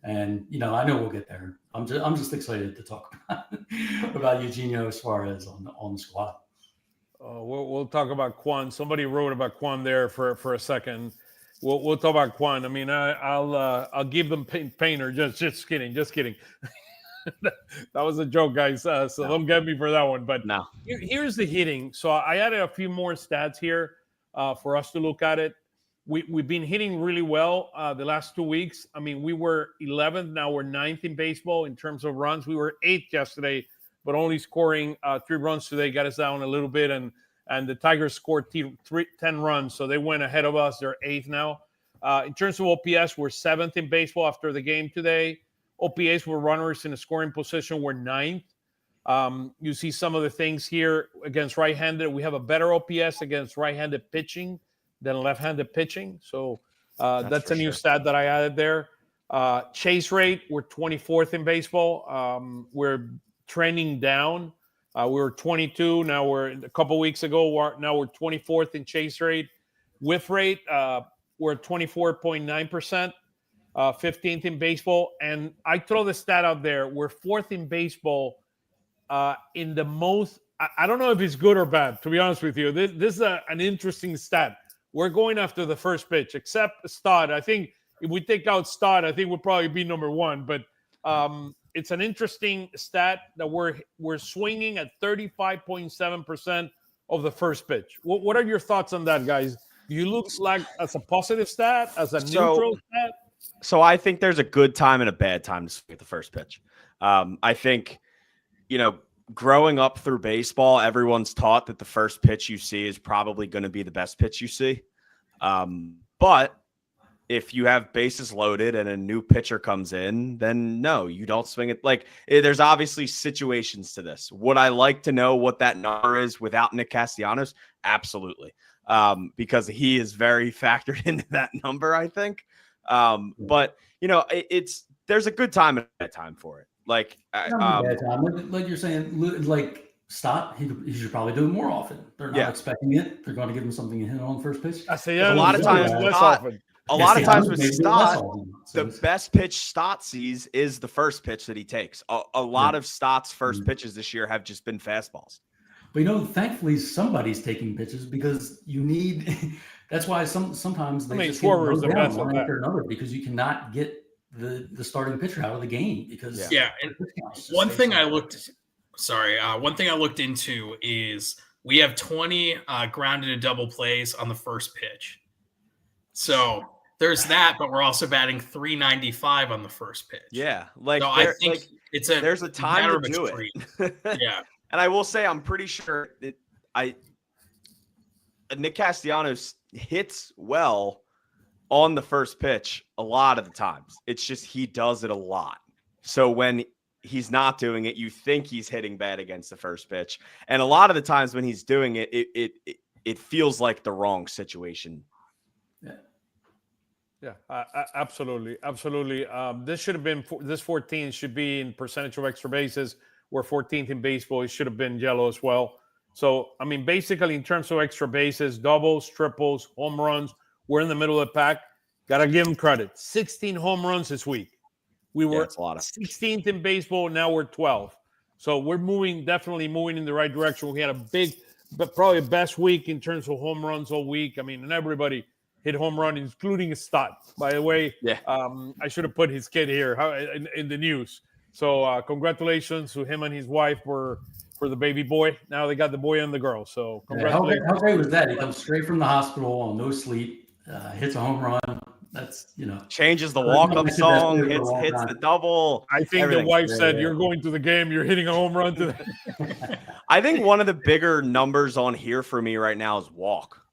And I know we'll get there. I'm just excited to talk about Eugenio Suarez on the squad. We'll talk about Quan. Somebody wrote about Quan there for a second. We'll talk about Quan. I mean, I'll give them Painter. Just kidding. That was a joke, guys. So don't get me for that one. But no. Here's the hitting. So I added a few more stats here for us to look at it. We've been hitting really well the last 2 weeks. I mean, we were 11th. Now we're 9th in baseball in terms of runs. We were 8th yesterday, but only scoring 3 runs today got us down a little bit. And the Tigers scored 10 runs, so they went ahead of us. They're 8th now. In terms of OPS, we're 7th in baseball after the game today. OPS were runners in the scoring position. We're 9th. You see some of the things here against right-handed. We have a better OPS against right-handed pitching than left-handed pitching. So that's a new stat that I added there. Chase rate, we're 24th in baseball. We're trending down. We were 22. Now we're a couple weeks ago. We're 24th in chase rate. Whiff rate, we're at 24.9%, 15th in baseball. And I throw the stat out there. We're 4th in baseball in the most. I don't know if it's good or bad, to be honest with you. This is an interesting stat. We're going after the first pitch, except Stott. I think if we take out Stott, I think we'll probably be number 1. But it's an interesting stat that we're swinging at 35.7% of the first pitch. What are your thoughts on that, guys? Do you look like as a positive stat, as a neutral stat? So I think there's a good time and a bad time to swing at the first pitch. I think, growing up through baseball, everyone's taught that the first pitch you see is probably going to be the best pitch you see. But if you have bases loaded and a new pitcher comes in, then no, you don't swing it. Like, there's obviously situations to this. Would I like to know what that number is without Nick Castellanos? Absolutely. Because he is very factored into that number, I think. But you know, there's a good time and a bad time for it. Like, like you're saying, like Stott, he should probably do it more often. They're not expecting it. They're going to give him something to hit on first pitch. A lot of times, with Stott, the best pitch Stott sees is the first pitch that he takes. A lot of Stott's first pitches this year have just been fastballs. But, you know, thankfully somebody's taking pitches because you need – that's why sometimes they just Schwarber is the best one after another because you cannot get the starting pitcher out of the game because – and one thing I looked into is we have 20 grounded and double plays on the first pitch. So there's that, but we're also batting .395 on the first pitch. Yeah, like so I think there's a time to do it. Yeah, and I will say I'm pretty sure Nick Castellanos hits well on the first pitch a lot of the times. It's just he does it a lot. So when he's not doing it, you think he's hitting bad against the first pitch, and a lot of the times when he's doing it, it feels like the wrong situation. Yeah, absolutely. This should have been this 14 should be in percentage of extra bases. We're 14th in baseball. It should have been yellow as well. So, I mean, basically in terms of extra bases, doubles, triples, home runs, we're in the middle of the pack. Got to give him credit. 16 home runs this week. We were 16th in baseball. Now we're 12th. So we're definitely moving in the right direction. We had a big, but probably best week in terms of home runs all week. I mean, and everybody hit home run, including Stott. By the way, I should have put his kid here in the news. So congratulations to him and his wife for the baby boy. Now they got the boy and the girl. So congratulations. How great was that? He comes straight from the hospital on no sleep, hits a home run. That's, you know, changes the walk-up song, hits the double. I think the wife said, "You're going to the game. You're hitting a home run to the." I think one of the bigger numbers on here for me right now is walk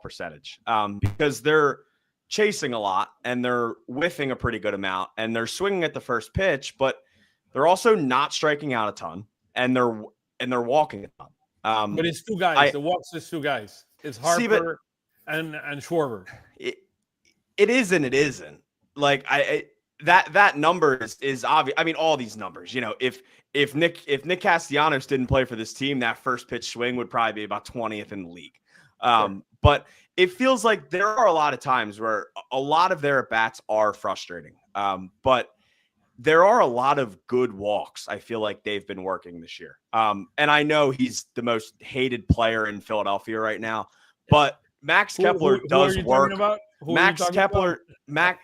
percentage, because they're chasing a lot and they're whiffing a pretty good amount and they're swinging at the first pitch, but they're also not striking out a ton and they're walking a ton. But it's two guys. The walks is two guys. It's Harper and Schwarber. It is and it isn't. Like that number is obvious. I mean, all these numbers. You know, if Nick Castellanos didn't play for this team, that first pitch swing would probably be about 20th in the league. But it feels like there are a lot of times where a lot of their at-bats are frustrating. But there are a lot of good walks I feel like they've been working this year. And I know he's the most hated player in Philadelphia right now, but Max Kepler does work.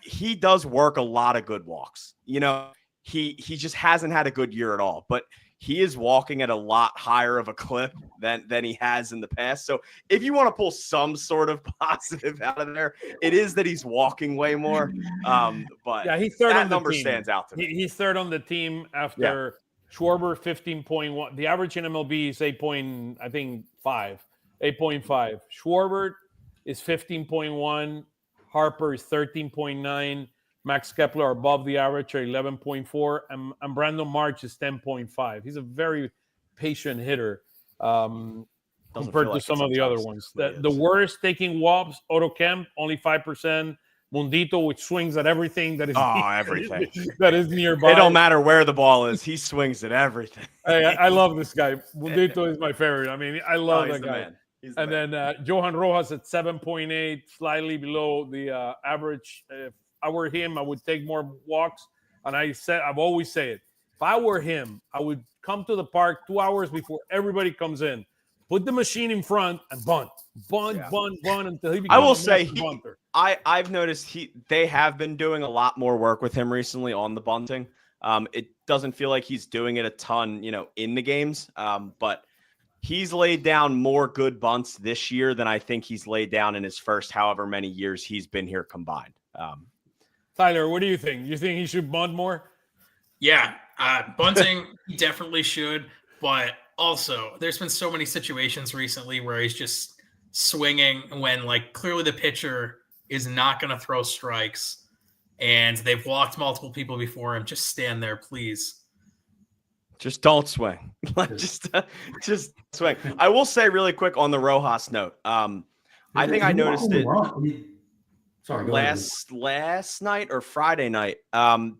He does work a lot of good walks. You know, he just hasn't had a good year at all, but he is walking at a lot higher of a clip than he has in the past. So if you want to pull some sort of positive out of there, it is that he's walking way more. But yeah, he's third on the number team. Stands out to me. He's third on the team after Schwarber 15.1. The average in MLB is 8.5. Schwarber is 15.1. Harper is 13.9. Max Kepler are above the average at 11.4, and Brandon March is 10.5. He's a very patient hitter compared to some of the other ones. The worst taking walks, Otto Kemp, only 5%. Mundito, which swings at everything that is everything that is nearby. It don't matter where the ball is. He swings at everything. I love this guy. Mundito is my favorite. I mean, I love that guy. And then Johan Rojas at 7.8, slightly below the average. If I were him, I would take more walks. And I've always said it. If I were him, I would come to the park 2 hours before everybody comes in, put the machine in front and bunt until he becomes I will say bunter. I've noticed they have been doing a lot more work with him recently on the bunting. It doesn't feel like he's doing it a ton, in the games. But he's laid down more good bunts this year than I think he's laid down in his first however many years he's been here combined. Tyler, what do you think? You think he should bunt more? Yeah, Bunting definitely should, but also there's been so many situations recently where he's just swinging when like clearly the pitcher is not going to throw strikes and they've walked multiple people before him. Just stand there, please. Just don't swing. Like just swing. I will say really quick on the Rojas note. I think I noticed it last night or Friday night.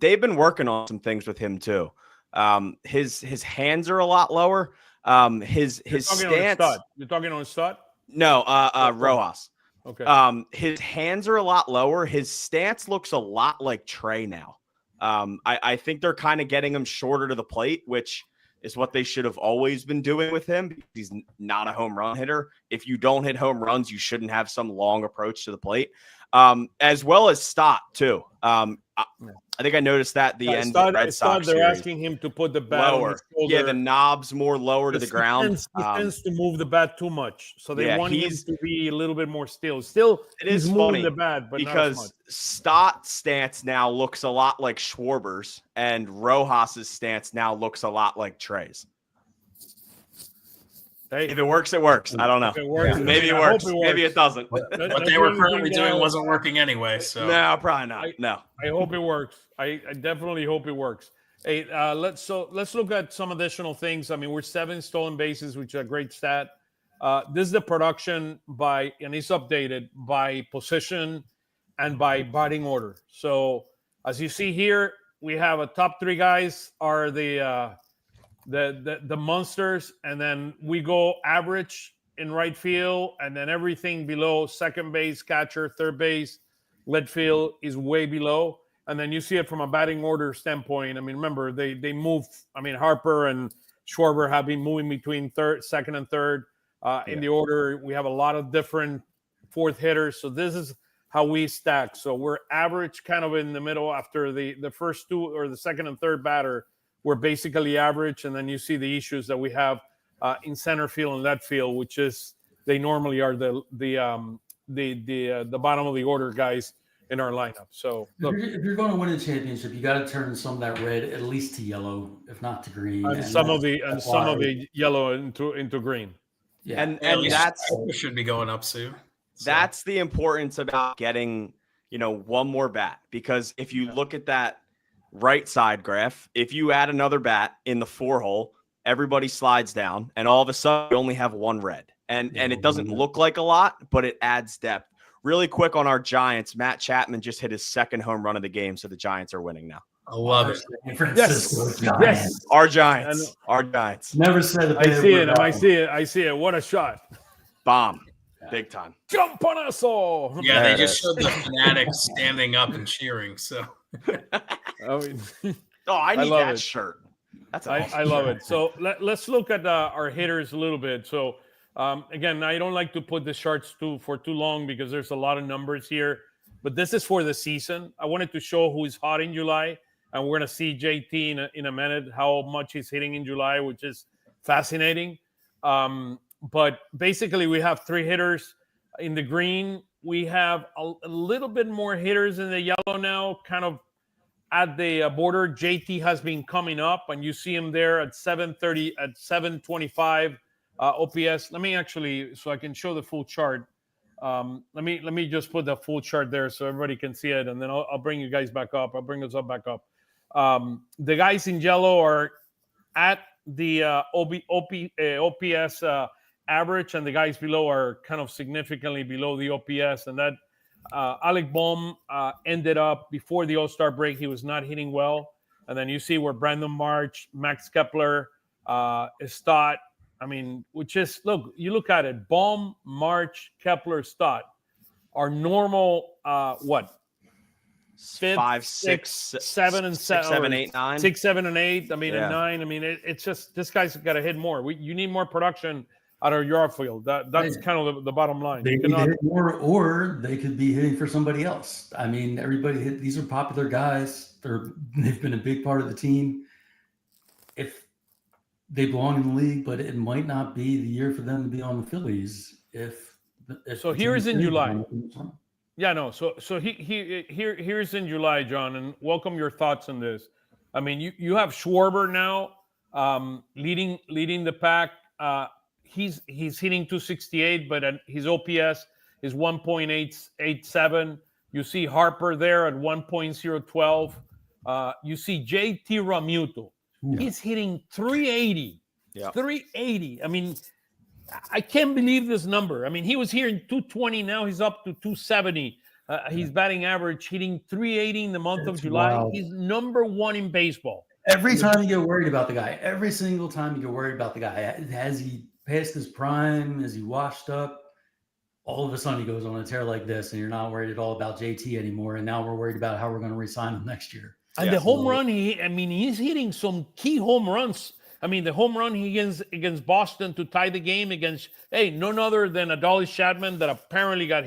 They've been working on some things with him too. His hands are a lot lower. His stance. You're talking on Stott? No, Rojas. Okay. His hands are a lot lower. His stance looks a lot like Trey now. I think they're kind of getting him shorter to the plate, which is what they should have always been doing with him. Because he's not a home run hitter. If you don't hit home runs, you shouldn't have some long approach to the plate. As well as Stott too. I think I noticed that the end of the Red Sox they're series. asking him to put the bat lower. on his shoulder. Yeah, the knob's more lower to the ground. He tends to move the bat too much, so they want him to be a little bit more still. He's moving the bat, but because not as much. Stott's stance now looks a lot like Schwarber's, and Rojas's stance now looks a lot like Trey's. Hey, if it works, it works. I don't know. If it works, maybe it works. Maybe it doesn't. What they were currently doing wasn't working anyway. So no, probably not. No. I hope it works. I definitely hope it works. Hey, let's look at some additional things. I mean, we're 7 stolen bases, which is a great stat. This is the production and it's updated by position and by batting order. So as you see here, we have a top 3 guys are the monsters, and then we go average in right field, and then everything below second base, catcher, third base, left field is way below. And then you see it from a batting order standpoint. I mean, remember, they move. I mean, Harper and Schwarber have been moving between second and third in the order. We have a lot of different fourth hitters. So this is how we stack. So we're average kind of in the middle after the first 2 or the second and third batter. We're basically average. And then you see the issues that we have in center field and left field, which is they normally are the bottom of the order guys in our lineup. So look, if you're going to win a championship, you got to turn some of that red at least to yellow, if not to green, and some of the yellow into green. Yeah, and that's should be going up soon. That's the importance about getting one more bat, because if you look at that right side graph, if you add another bat in the 4 hole, everybody slides down, and all of a sudden you only have 1 red, and it doesn't look like a lot, but it adds depth. Really quick on our Giants, Matt Chapman just hit his 2nd home run of the game, so the Giants are winning now. I love it. Yes. Our Giants. Our Giants. Never said it. I see it. What a shot. Bomb. Big time. Jump on us all. Yeah, they just showed the fanatics standing up and cheering. So I need that shirt. That's I love it. So let's look at our hitters a little bit. So again, I don't like to put the charts for too long because there's a lot of numbers here, but this is for the season. I wanted to show who is hot in July, and we're going to see JT in a minute, how much he's hitting in July, which is fascinating. But basically, we have 3 hitters in the green. We have a little bit more hitters in the yellow now, kind of at the border. JT has been coming up, and you see him there at 730, at 725. OPS. Let me actually, so I can show the full chart. Let me just put the full chart there so everybody can see it, and then I'll bring you guys back up. I'll bring us back up. The guys in yellow are at the OPS average, and the guys below are kind of significantly below the OPS. And that Alec Bohm ended up before the All-Star break. He was not hitting well, and then you see where Brandon March, Max Kepler, Stott. I mean, which is, you look at it, Bohm, March, Kepler, Stott are normal, what? 5, 6, 7, and 7, 8, 9. 6, 7, and 8. I mean, Yeah. and 9. I mean, it's just, this guy's got to hit more. You need more production out of your outfield. That's kind of the bottom line. They could hit more, or they could be hitting for somebody else. I mean, everybody hit. These are popular guys. They've been a big part of the team. If they belong in the league, but it might not be the year for them to be on the Phillies. So here's in July. Yeah, no. So here's in July, John, and welcome your thoughts on this. I mean, you have Schwarber now leading the pack. He's hitting 268, but his OPS is 1.887. You see Harper there at 1.012. You see JT Realmuto. He's hitting 380. Yeah. 380. I mean, I can't believe this number. I mean, he was here in 220. Now he's up to 270. He's batting average, hitting 380 in the month of July. Wild. He's number one in baseball. Every time you get worried about the guy, every single time you get worried about the guy, has he passed his prime? Is he washed up? All of a sudden he goes on a tear like this, and you're not worried at all about JT anymore. And now we're worried about how we're going to re-sign him next year. And the home run, he's hitting some key home runs. I mean, the home run he against Boston to tie the game against, none other than Adolis Chapman that apparently got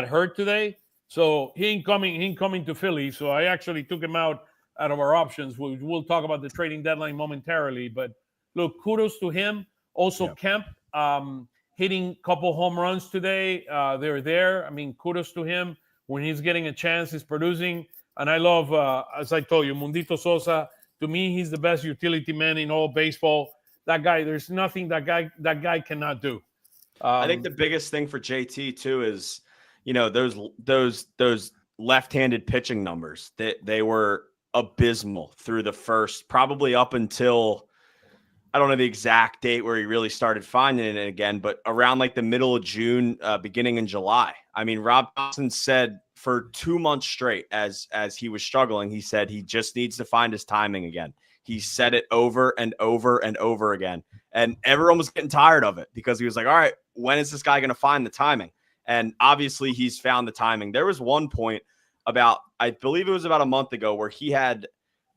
hurt today. So he ain't coming to Philly. So I actually took him out of our options. We'll talk about the trading deadline momentarily. But look, kudos to him. Also, Kemp hitting a couple home runs today. They're there. I mean, kudos to him. When he's getting a chance, he's producing. And I love, as I told you, Mundito Sosa. To me, he's the best utility man in all baseball. That guy, there's nothing that guy cannot do. I think the biggest thing for JT too is, those left-handed pitching numbers that they were abysmal through the first, probably up until, I don't know the exact date where he really started finding it again, but around like the middle of June, beginning in July. I mean, Rob Thompson said for 2 months straight, as he was struggling, he said he just needs to find his timing again. He said it over and over and over again. And everyone was getting tired of it because he was like, all right, when is this guy going to find the timing? And obviously he's found the timing. There was one point I believe it was about a month ago where he had,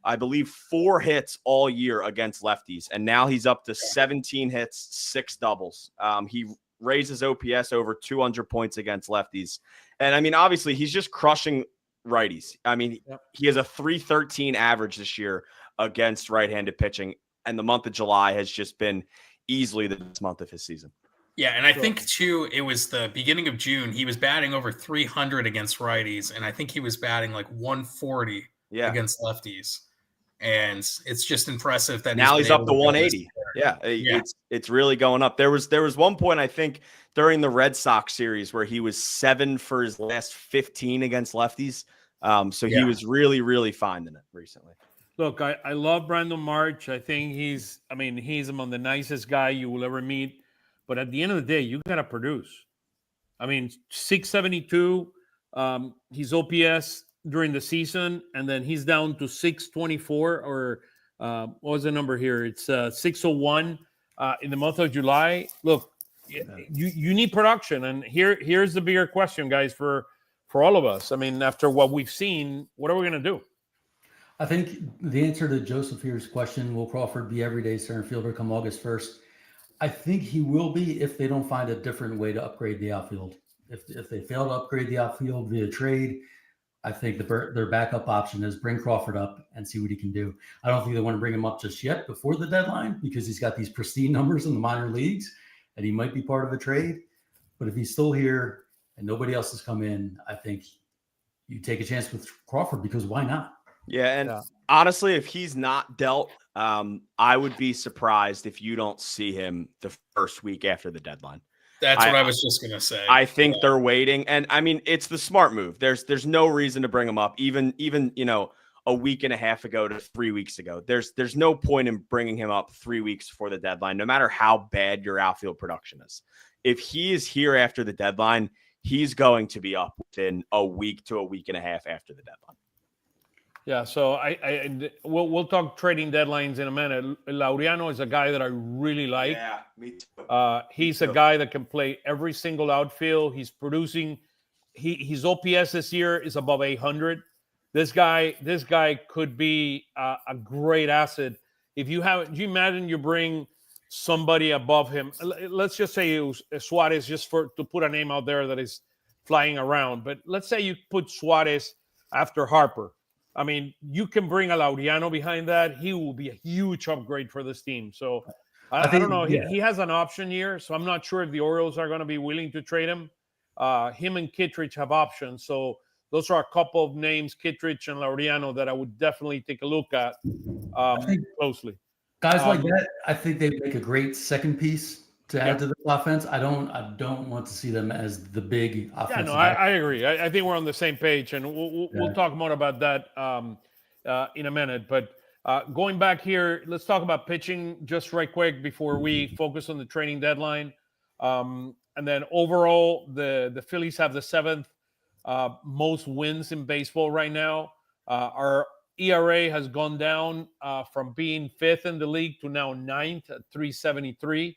I believe, 4 hits all year against lefties. And now he's up to 17 hits, 6 doubles. He raises OPS over 200 points against lefties. And I mean, obviously he's just crushing righties. I mean, he has a 313 average this year against right-handed pitching. And the month of July has just been easily the best month of his season. Yeah, and I think, too, it was the beginning of June. He was batting over 300 against righties, and I think he was batting like 140 against lefties. And it's just impressive that now he's up to 180. Yeah, it's really going up. There was one point, I think, during the Red Sox series where he was 7 for his last 15 against lefties. So he was really, really finding it recently. Look, I love Brandon March. I think he's among the nicest guy you will ever meet. But at the end of the day, you got to produce. I mean, 672, his OPS during the season, and then he's down to 624, or what was the number here? It's 601 in the month of July. Look, you need production. And here's the bigger question, guys, for all of us. I mean, after what we've seen, what are we going to do? I think the answer to Joseph here's question, will Crawford be everyday center fielder come August 1st? I think he will be if they don't find a different way to upgrade the outfield. If they fail to upgrade the outfield via trade, I think their backup option is bring Crawford up and see what he can do. I don't think they want to bring him up just yet before the deadline because he's got these pristine numbers in the minor leagues and he might be part of a trade. But if he's still here and nobody else has come in, I think you take a chance with Crawford because why not? Yeah, and honestly, if he's not dealt, I would be surprised if you don't see him the first week after the deadline. That's what I was just going to say. I think they're waiting. And I mean, it's the smart move. There's no reason to bring him up, even a week and a half ago to 3 weeks ago. There's no point in bringing him up 3 weeks before the deadline, no matter how bad your outfield production is. If he is here after the deadline, he's going to be up within a week to a week and a half after the deadline. Yeah, so we'll talk trading deadlines in a minute. Laureano is a guy that I really like. Yeah, me too. He's a guy that can play every single outfield. He's producing. His OPS this year is above 800. This guy could be a great asset. If you imagine you bring somebody above him? Let's just say it was Suarez, just to put a name out there that is flying around. But let's say you put Suarez after Harper. I mean, you can bring a Laureano behind that. He will be a huge upgrade for this team. So I don't know. Yeah. He has an option year, so I'm not sure if the Orioles are going to be willing to trade him. Him and Kittredge have options. So those are a couple of names, Kittredge and Laureano, that I would definitely take a look at closely. Guys like that, I think they make a great second piece to add to the offense. I don't want to see them as the big offensive. Yeah, no, I agree. I think we're on the same page, and we'll talk more about that in a minute. But going back here, let's talk about pitching just right quick before we focus on the trading deadline. And then overall, the Phillies have the 7th most wins in baseball right now. Our ERA has gone down from being 5th in the league to now 9th at 3.73.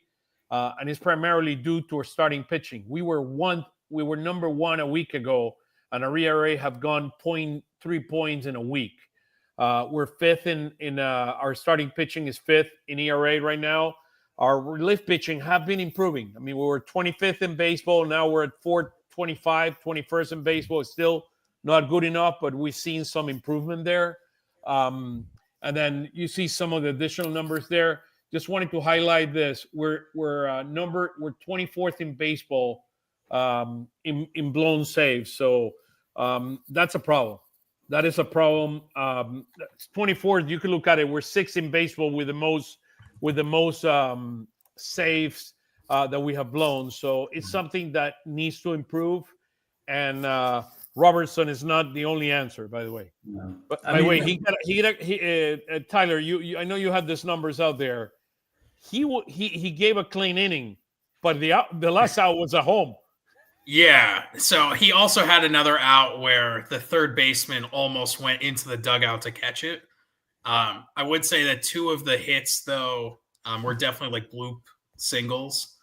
And it's primarily due to our starting pitching. We were number 1 a week ago, and our ERA have gone 0.3 points in a week. We're 5th in our starting pitching is 5th in ERA right now. Our relief pitching have been improving. I mean, we were 25th in baseball. Now we're at 425, 21st in baseball. It's still not good enough, but we've seen some improvement there. And then you see some of the additional numbers there. Just wanted to highlight this. We're 24th in baseball in blown saves. So that's a problem. That is a problem. 24th, you can look at it. We're 6th in baseball with the most saves that we have blown. So it's something that needs to improve. And Robertson is not the only answer, by the way. No. But by the way, Tyler, I know you have these numbers out there. He gave a clean inning, but the last out was at home. Yeah. So he also had another out where the third baseman almost went into the dugout to catch it. I would say that 2 of the hits, though, were definitely like bloop singles.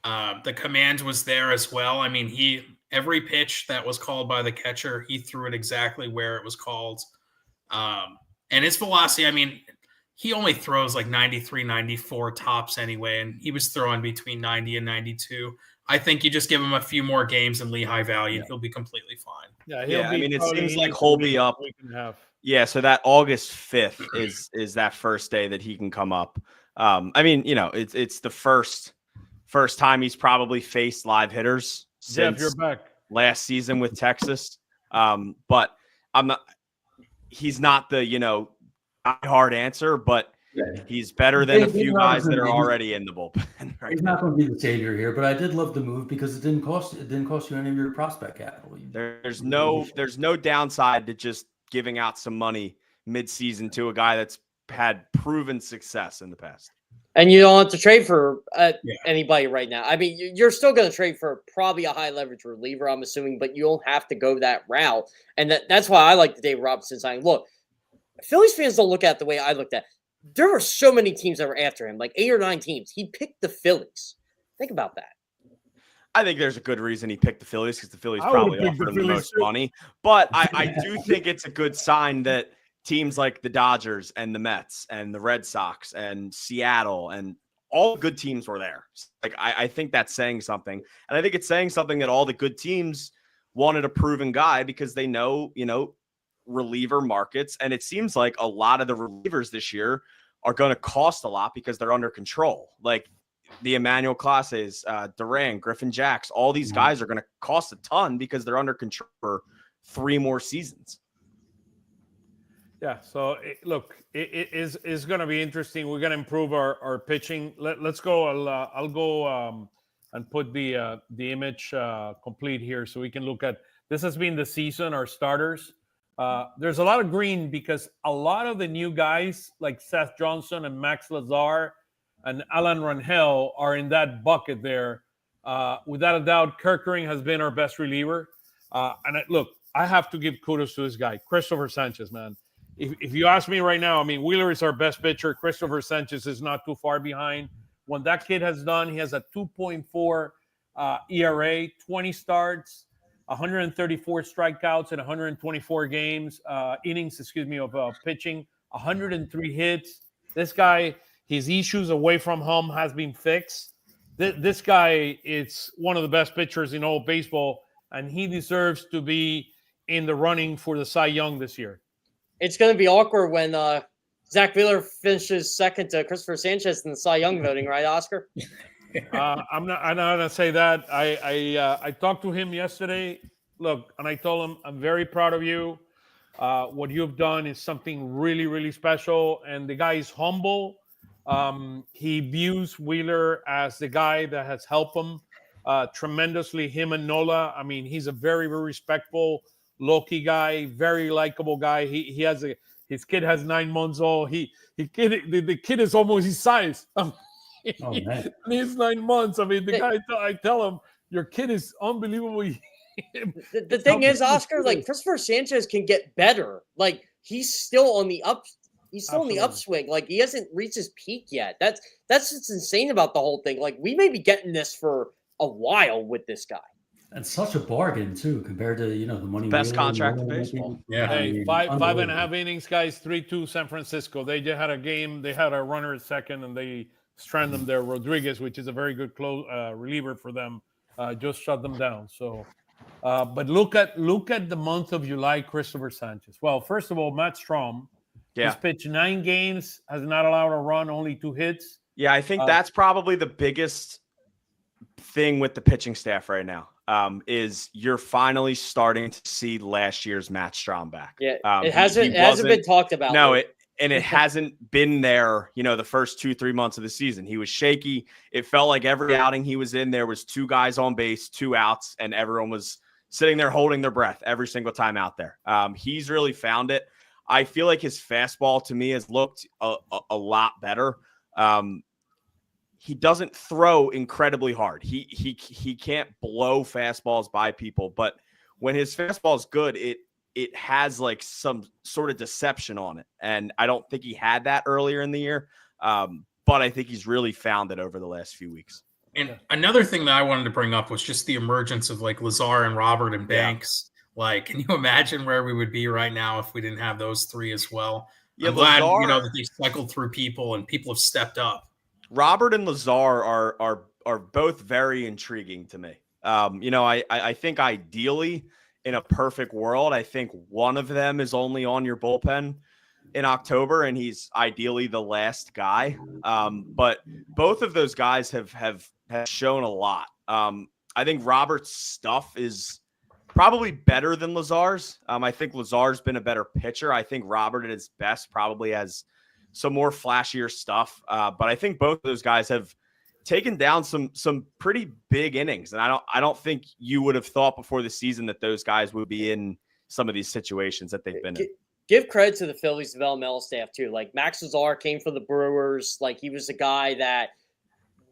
The command was there as well. I mean, every pitch that was called by the catcher, he threw it exactly where it was called. And his velocity, I mean, he only throws like 93, 94 tops anyway, and he was throwing between 90 and 92. I think you just give him a few more games in Lehigh Valley, and he'll be completely fine. Yeah, I mean, it seems like Holby up. Yeah, so that August 5th is that first day that he can come up. I mean, it's the first time he's probably faced live hitters since you're back last season with Texas. But he's not the, hard answer, but he's better than a few guys that are already in the bullpen. Right he's not going to be the savior here, but I did love the move because it didn't cost you any of your prospect capital. There's no downside to just giving out some money mid-season to a guy that's had proven success in the past. And you don't have to trade for anybody right now. I mean, you're still going to trade for probably a high leverage reliever, I'm assuming, but you don't have to go that route. And that's why I like the Dave Robinson signing. Look, Phillies fans don't look at it the way I looked at. There were so many teams that were after him, like 8 or 9 teams. He picked the Phillies. Think about that. I think there's a good reason he picked the Phillies because the Phillies probably offered him the most money. But I do think it's a good sign that teams like the Dodgers and the Mets and the Red Sox and Seattle and all good teams were there. Like I think that's saying something. And I think it's saying something that all the good teams wanted a proven guy because they know, reliever markets. And it seems like a lot of the relievers this year are going to cost a lot because they're under control. Like the Emmanuel Clases, Duran, Griffin Jacks, all these guys are going to cost a ton because they're under control for 3 more seasons. Yeah. So it is going to be interesting. We're going to improve our pitching. Let's go. I'll go and put the image complete here so we can look at. This has been the season. Our starters. There's a lot of green because a lot of the new guys like Seth Johnson and Max Lazar and Alan Rangel are in that bucket there. Without a doubt, Kerr has been our best reliever. I have to give kudos to this guy, Christopher Sanchez, man. If you ask me right now, I mean, Wheeler is our best pitcher. Christopher Sanchez is not too far behind. What that kid has done, he has a 2.4 ERA, 20 starts, 134 strikeouts in 124 innings of pitching, 103 hits. This guy, his issues away from home has been fixed. This guy is one of the best pitchers in all baseball, and he deserves to be in the running for the Cy Young this year. It's going to be awkward when Zach Wheeler finishes second to Christopher Sanchez in the Cy Young voting, right, Oscar? I'm not going to say that. I talked to him yesterday. look, and I told him, I'm very proud of you. What you've done is something really, really special. And the guy is humble. He views Wheeler as the guy that has helped him tremendously, him and Nola. I mean, he's a very, very respectful, low-key guy, very likable guy. His kid has 9 months old. The kid is almost his size. Oh, man. He's 9 months. I mean, the guy, I tell him, your kid is unbelievably. The thing is, Oscar, like Christopher Sanchez can get better. Like he's still on the up. He's still on the upswing. Like he hasn't reached his peak yet. That's what's insane about the whole thing. Like we may be getting this for a while with this guy. And such a bargain too, compared to the money. Best Wheeler contract in making. baseball. Yeah. Hey, five and a half innings, guys. 3-2 San Francisco. They just had a game. They had a runner at second, and they stranded them there. Rodriguez, which is a very good reliever for them, just shut them down. So, but look at the month of July, Christopher Sanchez. Well, first of all, Matt Strom. Yeah. He's pitched 9 games, has not allowed a run, only 2 hits. Yeah, I think that's probably the biggest thing with the pitching staff right now. Is you're finally starting to see last year's Matt Strom back. Yeah, it hasn't been talked about. No, it hasn't been there, the first 2-3 months of the season. He was shaky. It felt like every outing he was in, there was 2 guys on base, 2 outs, and everyone was sitting there holding their breath every single time out there. He's really found it. I feel like his fastball to me has looked a lot better. He doesn't throw incredibly hard. He can't blow fastballs by people, but when his fastball is good, it has like some sort of deception on it. And I don't think he had that earlier in the year. But I think he's really found it over the last few weeks. And another thing that I wanted to bring up was just the emergence of like Lazar and Robert and Banks. Like, can you imagine where we would be right now if we didn't have those 3 as well? Yeah, I'm glad, Lazar, that they cycled through people and people have stepped up. Robert and Lazar are both very intriguing to me. I think ideally in a perfect world, I think one of them is only on your bullpen in October, and he's ideally the last guy. But both of those guys have shown a lot. I think Robert's stuff is probably better than Lazar's. I think Lazar's been a better pitcher. I think Robert at his best probably has some more flashier stuff. But I think both of those guys have taken down some pretty big innings. And I don't think you would have thought before the season that those guys would be in some of these situations that they've been in. Give credit to the Phillies developmental staff too. Like Max Lazar came from the Brewers. Like he was a guy that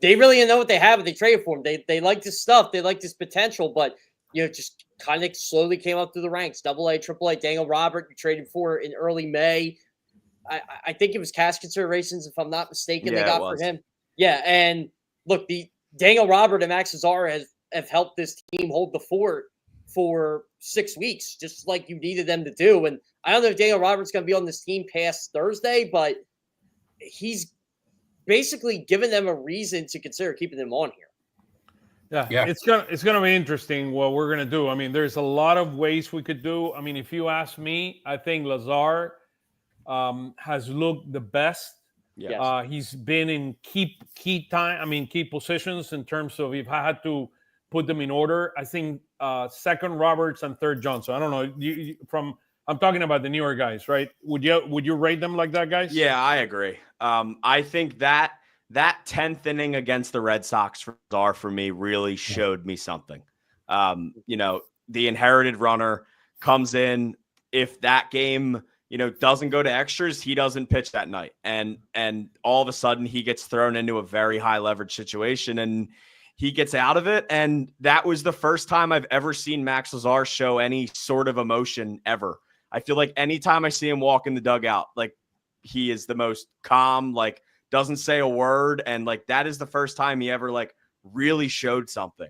they really didn't know what they had, but they traded for him. They liked his stuff. They liked his potential, but just kind of slowly came up through the ranks. AA, AAA, Daniel Robert, you traded for in early May. I think it was cash considerations, if I'm not mistaken, they got for him. Yeah, and look, the Daniel Robert and Max Lazar have helped this team hold the fort for 6 weeks, just like you needed them to do. And I don't know if Daniel Roberts going to be on this team past Thursday, but he's basically given them a reason to consider keeping them on here. Yeah. It's gonna be interesting what we're gonna do. I mean, there's a lot of ways we could do. I mean, if you ask me, I think Lazar has looked the best. Yes. He's been in key positions in terms of if I had to put them in order. I think second Roberts and third Johnson. I don't know. I'm talking about the newer guys, right? Would you rate them like that, guys? Yeah, I agree. I think that 10th inning against the Red Sox for me really showed me something. The inherited runner comes in. If that game, doesn't go to extras, he doesn't pitch that night. And all of a sudden he gets thrown into a very high leverage situation and he gets out of it. And that was the first time I've ever seen Max Lazar show any sort of emotion ever. I feel like anytime I see him walk in the dugout, like he is the most calm, like doesn't say a word. And like, that is the first time he ever like really showed something.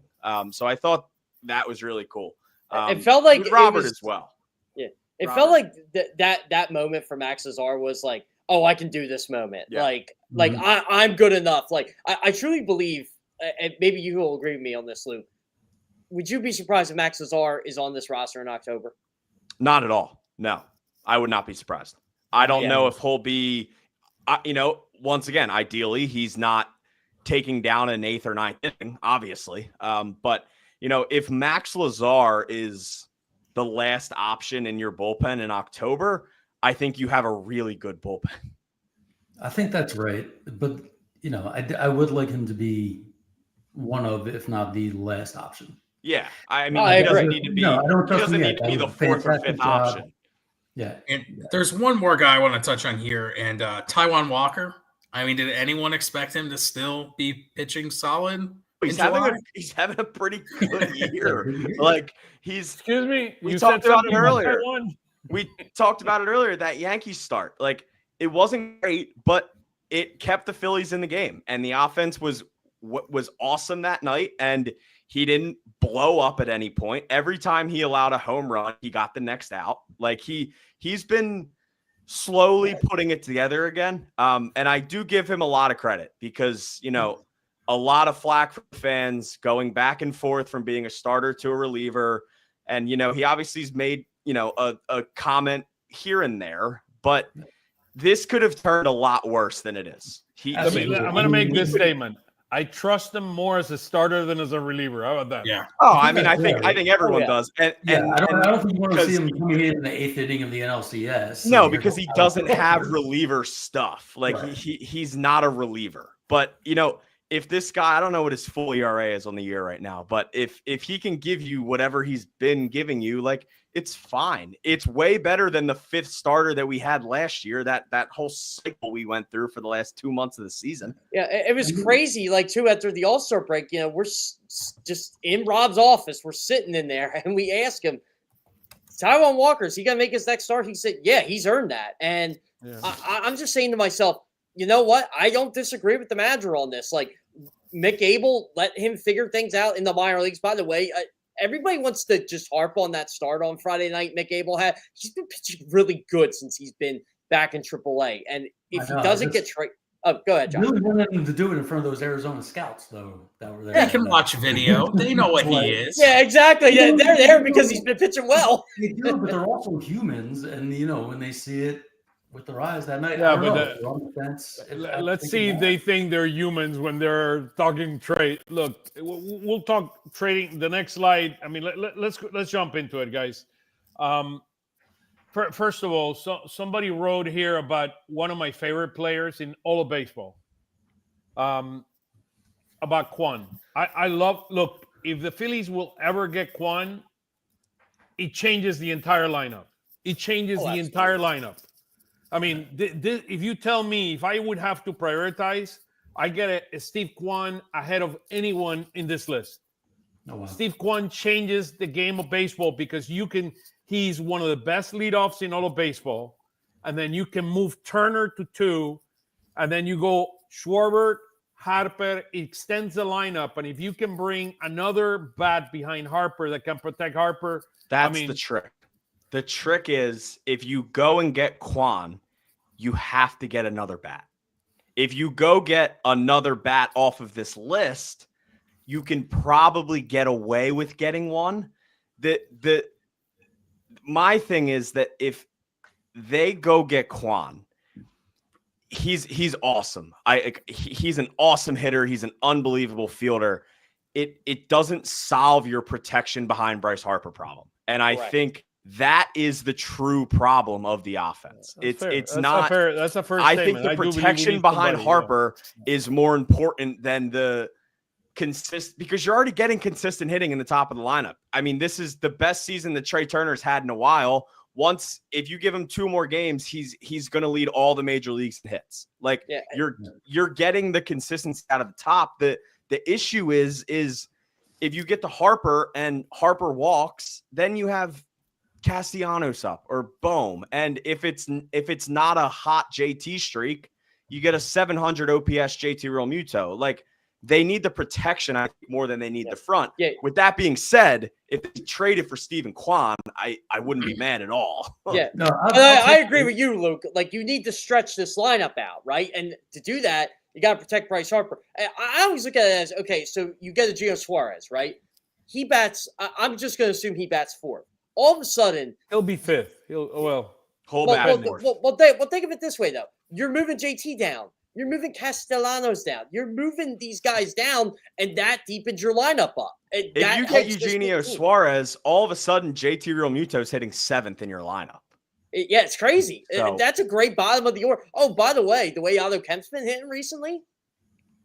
So I thought that was really cool. It felt like Robert as well. Yeah. It felt like that moment for Max Lazar was like, oh, I can do this moment. Yeah. I'm good enough. Like I truly believe, and maybe you will agree with me on this, Lou. Would you be surprised if Max Lazar is on this roster in October? Not at all. No, I would not be surprised. I don't know if he'll be, once again, ideally, he's not taking down an 8th or 9th inning, obviously. But, if Max Lazar is the last option in your bullpen in October, I think you have a really good bullpen. I think that's right. But, I would like him to be one of, if not the last option. Yeah. I mean, I he doesn't agree. need to be, No, I don't he trust doesn't him need yet. to be That the was a fourth or fantastic fifth job. option. Yeah. And there's one more guy I want to touch on here, and Taijuan Walker. I mean, did anyone expect him to still be pitching solid? He's having a pretty good year. Like Excuse me. We You talked said about it something about earlier. Taijuan? We talked about it earlier, that Yankees start. Like, it wasn't great, but it kept the Phillies in the game. And the offense was awesome that night. And he didn't blow up at any point. Every time he allowed a home run, he got the next out. Like, he's been slowly putting it together again. And I do give him a lot of credit because, a lot of flack from fans going back and forth from being a starter to a reliever. And, he obviously has made, a comment here and there, but this could have turned a lot worse than it is. I'm going to make this statement. I trust him more as a starter than as a reliever. How about that? Yeah. Oh, I mean, I think everyone does. And I don't think you want to see him coming in the 8th inning of the NLCS. No, because he doesn't have reliever stuff. Like, right. He's not a reliever. But, if this guy, I don't know what his full ERA is on the year right now, but if he can give you whatever he's been giving you, like, it's fine. It's way better than the 5th starter that we had last year, that whole cycle we went through for the last 2 months of the season. Yeah, it was crazy. Like, too, after the All-Star break, we're just in Rob's office. We're sitting in there, and we ask him, Taijuan Walker, is he going to make his next start? He said, yeah, he's earned that. And I'm just saying to myself, you know what? I don't disagree with the manager on this. Like, Mick Abel, let him figure things out in the minor leagues. By the way, everybody wants to just harp on that start on Friday night Mick Abel had. He's been pitching really good since he's been back in AAA. And if he doesn't get traded, go ahead, John. Really wanted him to do it in front of those Arizona scouts, though, that were there. They can watch video. They know what he is. Yeah, exactly. Yeah, they're there because he's been pitching well. They do, but they're also humans, and when they see it with their eyes that night, yeah, but on the fence. Let's see if they think they're humans when they're talking trade. Look, we'll talk trading. The next slide. I mean, let's jump into it, guys. First of all, somebody wrote here about one of my favorite players in all of baseball. About Kwan. I love. Look, if the Phillies will ever get Kwan, it changes the entire lineup. It changes the entire lineup. I mean, if you tell me if I would have to prioritize, I get a Steve Kwan ahead of anyone in this list. Oh, wow. Steve Kwan changes the game of baseball because he's one of the best leadoffs in all of baseball. And then you can move Turner to 2, and then you go Schwarber, Harper, it extends the lineup. And if you can bring another bat behind Harper that can protect Harper, that's the trick. The trick is if you go and get Kwan, you have to get another bat. If you go get another bat off of this list, you can probably get away with getting one. My thing is that if they go get Kwan, he's awesome. He's an awesome hitter. He's an unbelievable fielder. It doesn't solve your protection behind Bryce Harper problem. And I think that is the true problem of the offense. That's the first. I think the protection behind Harper is more important than the consistent, because you're already getting consistent hitting in the top of the lineup. I mean, this is the best season that Trey Turner's had in a while. If you give him 2 more games, he's going to lead all the major leagues in hits. Like you're getting the consistency out of the top. The issue is if you get to Harper and Harper walks, then you have Castellanos up or Bohm. And if it's not a hot JT streak, you get a 700 OPS JT Realmuto. Like, they need the protection, I think, more than they need the front. Yeah. With that being said, if they traded for Stephen Kwan, I wouldn't be mad at all. Yeah, no, I agree with you, Luke. Like, you need to stretch this lineup out, right? And to do that, you got to protect Bryce Harper. I always look at it as, okay, so you get a Gio Suarez, right? He bats. I'm just going to assume he bats 4th. All of a sudden, he'll be 5th. Think of it this way, though. You're moving JT down. You're moving Castellanos down. You're moving these guys down, and that deepens your lineup up. If you get Eugenio Suarez, all of a sudden JT Realmuto is hitting 7th in your lineup. Yeah, it's crazy. So, That's a great bottom of the order. Oh, by the way, the way Otto Kemp's been hitting recently,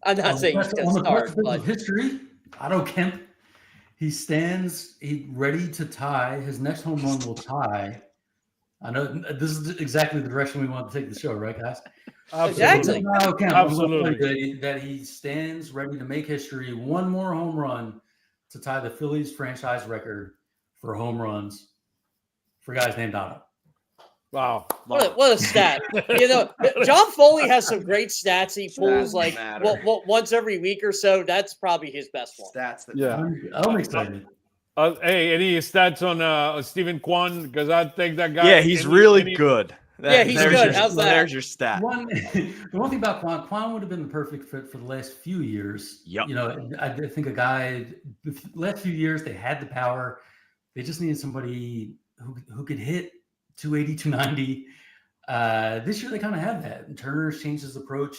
I'm not saying he's going to start, but history, Otto Kemp, he's ready to tie. His next home run will tie. I know this is exactly the direction we want to take the show, right, guys? Exactly. Otto Kemp, Absolutely. that he stands ready to make history. One more home run to tie the Phillies franchise record for home runs for guys named Otto. Wow. What a stat. John Foley has some great stats he pulls once every week or so. That's probably his best one. Stats. I'm excited. Hey, any stats on Stephen Kwan? Because I'd take that guy. Yeah, he's really good. He's good. How's that? There's your stat. The one thing about Kwan would have been the perfect fit for the last few years. Yep. I think the last few years, they had the power. They just needed somebody who could hit 280, 290. This year they kind of have that. And Turner's changed his approach.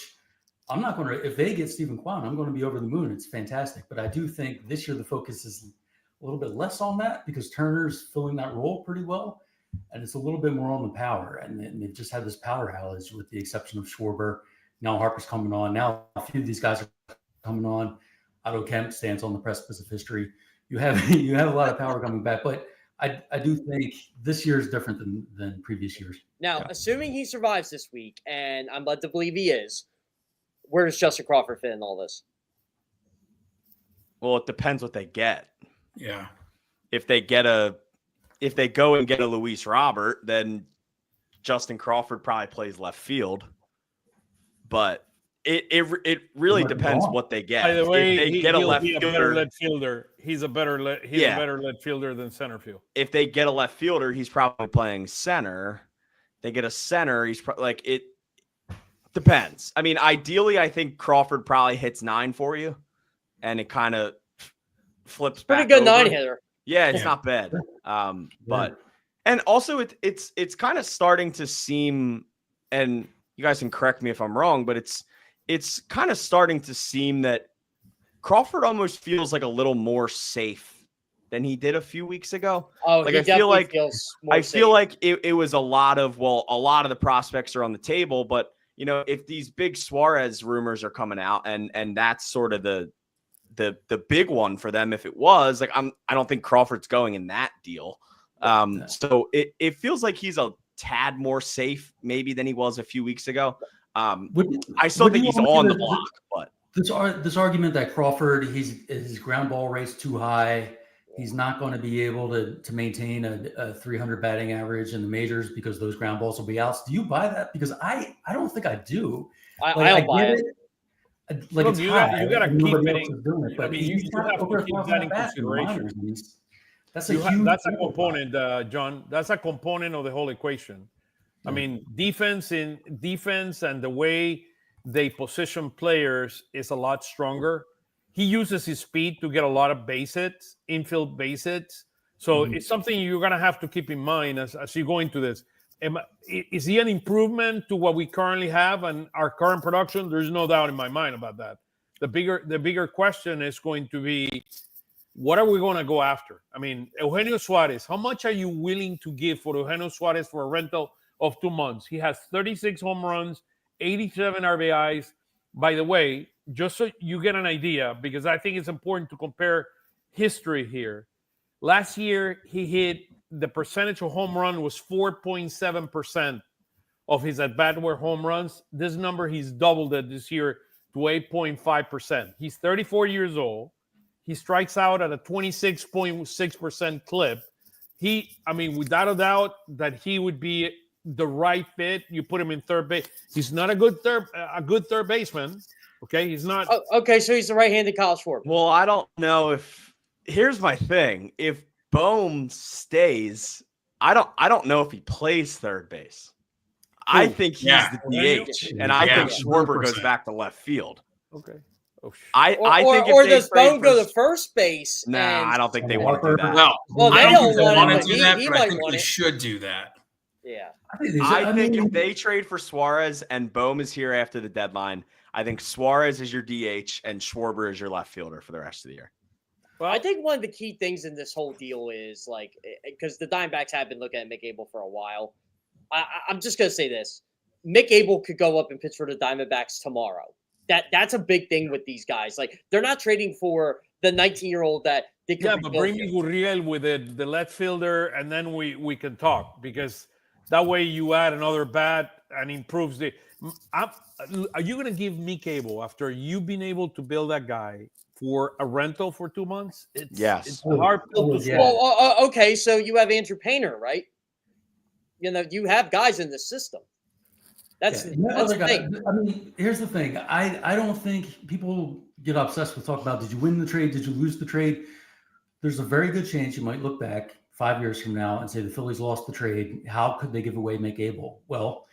I'm not going to, if they get Stephen Kwan, I'm going to be over the moon. It's fantastic. But I do think this year the focus is a little bit less on that because Turner's filling that role pretty well. And it's a little bit more on the power. And they've just had this power outage with the exception of Schwarber. Now Harper's coming on. Now a few of these guys are coming on. Otto Kemp stands on the precipice of history. You have a lot of power coming back. But I do think this year is different than previous years. Now, assuming he survives this week, and I'm led to believe he is, where does Justin Crawford fit in all this? Well, it depends what they get. Yeah. If they go and get a Luis Robert, then Justin Crawford probably plays left field. But it really depends what they get. By the way, if they get a left fielder, he's a better left fielder than center field. If they get a left fielder, he's probably playing center. They get a center, he's it depends. I mean, ideally, I think Crawford probably hits 9 for you, and it kind of flips back. Pretty good over. 9-hitter. Yeah, it's not bad. But and also it's kind of starting to seem, and you guys can correct me if I'm wrong, but it's kind of starting to seem that Crawford almost feels like a little more safe than he did a few weeks ago. Oh, like I feel like it was a lot of the prospects are on the table, but if these big Suarez rumors are coming out and that's sort of the big one for them, if it was like, I don't think Crawford's going in that deal. So it feels like he's a tad more safe maybe than he was a few weeks ago. I still think he's on the block, but this argument that Crawford, his ground ball rate's too high. He's not going to be able to maintain a 300 batting average in the majors because those ground balls will be outs. Do you buy that? Because I don't think I do. I don't buy it. Like you got to keep hitting. But you have to keep that in consideration. That's a component, John. That's a component of the whole equation. I mean, defense and the way they position players is a lot stronger. He uses his speed to get a lot of base hits, infield base hits. So it's something you're going to have to keep in mind as you go into this. Is he an improvement to what we currently have and our current production? There's no doubt in my mind about that. The bigger question is going to be, what are we going to go after? I mean, Eugenio Suarez, how much are you willing to give for Eugenio Suarez for a rental of 2 months? He has 36 home runs, 87 RBIs. By the way, just so you get an idea, because I think it's important to compare history here. Last year, the percentage of home run was 4.7% of his at-bat were home runs. This number, he's doubled it this year to 8.5%. He's 34 years old. He strikes out at a 26.6% clip. Without a doubt that he would be the right fit. You put him in third base. He's not a good third baseman. Okay, he's not. Oh, okay, so he's the right-handed Kyle Schwarber. Well, I don't know if. Here's my thing: if Bohm stays, I don't know if he plays third base. I think he's the DH, and I think Schwarber goes back to left field. Okay. I think or does Bohm go to first base? I don't think they want to do that. No, well, they I don't think they want want to do that, he but I might think want they it. should do that. Yeah. I think if they trade for Suarez and Bohm is here after the deadline, I think Suarez is your DH and Schwarber is your left fielder for the rest of the year. Well, I think one of the key things in this whole deal is like, because the Diamondbacks have been looking at Mick Abel for a while. I'm just gonna say this: Mick Abel could go up and pitch for the Diamondbacks tomorrow. That's a big thing with these guys. Like, they're not trading for the 19-year-old that they could. Yeah, but bring me Gurriel with the left fielder, and then we can talk, because that way you add another bat and improves the. Are you going to give Mick Abel, after you've been able to build that guy, for a rental for 2 months? It's a hard pill to swallow. Well, okay, so you have Andrew Painter, right? You have guys in the system. That's the thing. I mean, here's the thing. I don't think people get obsessed with talking about, did you win the trade? Did you lose the trade? There's a very good chance you might look back 5 years from now and say the Phillies lost the trade. How could they give away Mick Abel? Well,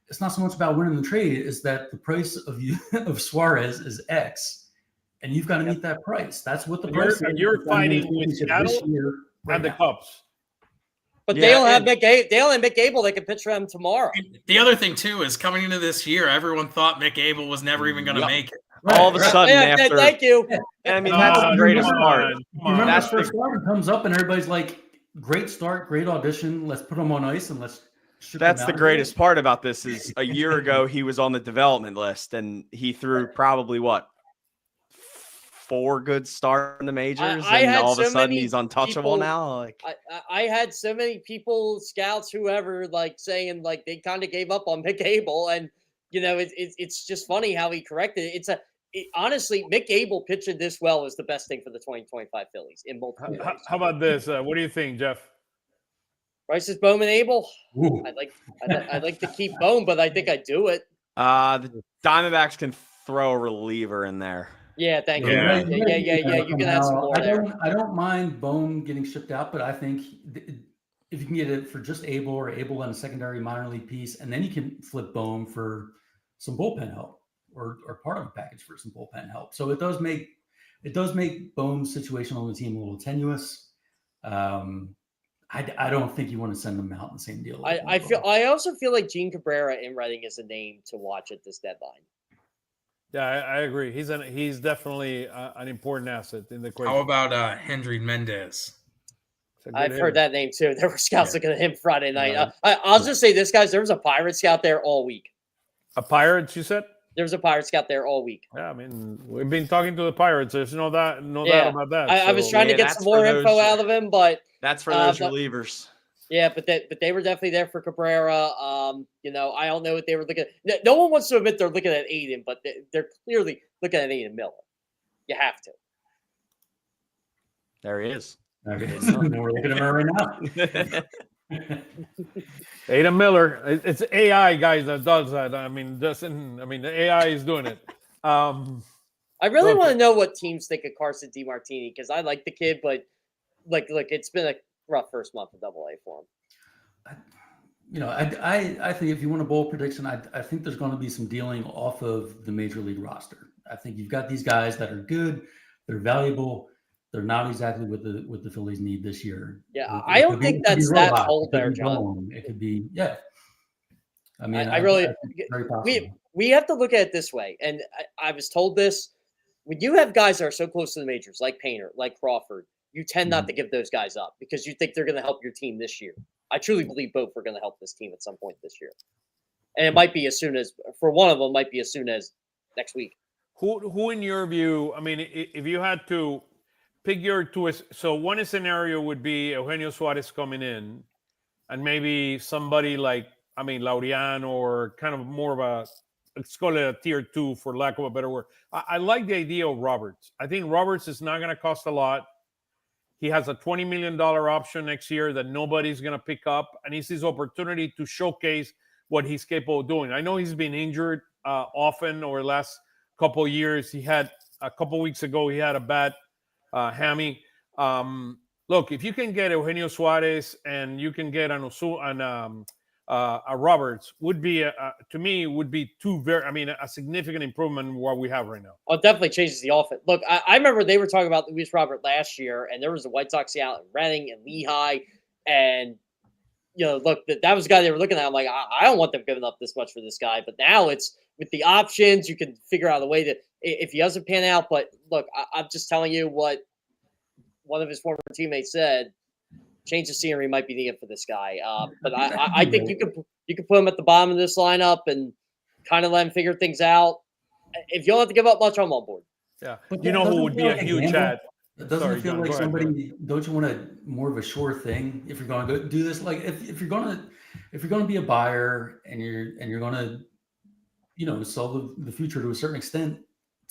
it's not so much about winning the trade, is that the price of Suarez is X, and you've got to meet that price. That's what the price is. You're fighting with Seattle and the Cubs. But they don't have Mick Abel. They can pitch for them tomorrow. The other thing too is, coming into this year, everyone thought Mick Abel was never even going to make it. All of a sudden, after, thank you. I mean, that's the greatest part. Remember, that's first start comes up, and everybody's like, "Great start, great audition. Let's put him on ice and let's." That's the greatest part about this. Is a year ago he was on the development list, and he threw probably 4 good starts in the majors, and all of a sudden he's untouchable now. Like, I had so many people, scouts, whoever, like saying like they kind of gave up on Mick Abel, and it's just funny how he corrected it. Honestly, Mick Abel pitching this well is the best thing for the 2025 Phillies in multiple ways. How about this? What do you think, Jeff? Rice's Bowman Abel. I'd like to keep Bohm, but I think I'd do it. The Diamondbacks can throw a reliever in there. Yeah, thank you. Yeah. Yeah. You can add some more there. I don't mind Bohm getting shipped out, but I think if you can get it for just Abel, or Abel and a secondary minor league piece, and then you can flip Bohm for some bullpen help, or part of a package for some bullpen help. So it does make Bohm's situation on the team a little tenuous. I don't think you want to send them out in the same deal. I also feel like Gene Cabrera in Reading is a name to watch at this deadline. Yeah, I agree. He's definitely an important asset in the equation. How about Hendry Mendez? I've heard that name too. There were scouts looking at him Friday night. I'll just say this, guys. There was a Pirate scout there all week. A Pirate, you said? There was a Pirate scout there all week. Yeah, I mean, we've been talking to the Pirates. There's no doubt about that. I was trying to get some more info out of him, but that's for those relievers. Yeah, but they were definitely there for Cabrera. I don't know what they were looking at. No one wants to admit they're looking at Aiden, but they're clearly looking at Aiden Miller. You have to. There he is. Okay. We're looking at him right now. Aiden Miller. It's AI, guys, that does that. The AI is doing it. I really want to know what teams think of Carson DiMartini, because I like the kid, but like it's been a rough first month of AA for him. I think if you want a bold prediction, I think there's going to be some dealing off of the major league roster. I think you've got these guys that are good, they're valuable, they're not exactly what the Phillies need this year. Yeah, I don't think that's that old there, John. It could be, yeah. I mean, I really, very possible. We have to look at it this way, and I was told this: when you have guys that are so close to the majors, like Painter, like Crawford, you tend not to give those guys up because you think they're going to help your team this year. I truly believe both are going to help this team at some point this year. And it might be as soon as, for one of them, might be as soon as next week. Who in your view, I mean, if you had to pick your two, so one scenario would be Eugenio Suarez coming in, and maybe somebody like, Laureano, or kind of more of a, let's call it a tier 2 for lack of a better word. I like the idea of Roberts. I think Roberts is not going to cost a lot. He has a $20 million option next year that nobody's going to pick up, and it's his opportunity to showcase what he's capable of doing. I know he's been injured often over the last couple of years. He had a couple weeks ago, he had a bad hammy. Look, if you can get Eugenio Suarez and you can get a Roberts, would be to me would be a significant improvement in what we have right now. Oh, it definitely changes the offense. Look, I remember they were talking about Luis Robert last year, and there was a White Sox out in Reading and Lehigh, and look, that was a guy they were looking at. I'm like, I don't want them giving up this much for this guy. But now it's with the options, you can figure out a way that if he doesn't pan out. But look, I'm just telling you what one of his former teammates said. Change of scenery might be needed for this guy. But I think you could put him at the bottom of this lineup and kind of let him figure things out. If you don't have to give up much, I'm on board. Yeah, But you know who would be a like huge gamble? ad? Doesn't Sorry, it feel John, like go ahead, somebody? Don't you want more of a sure thing if you're going to go do this? Like if you're going to be a buyer and you're going to sell the future to a certain extent.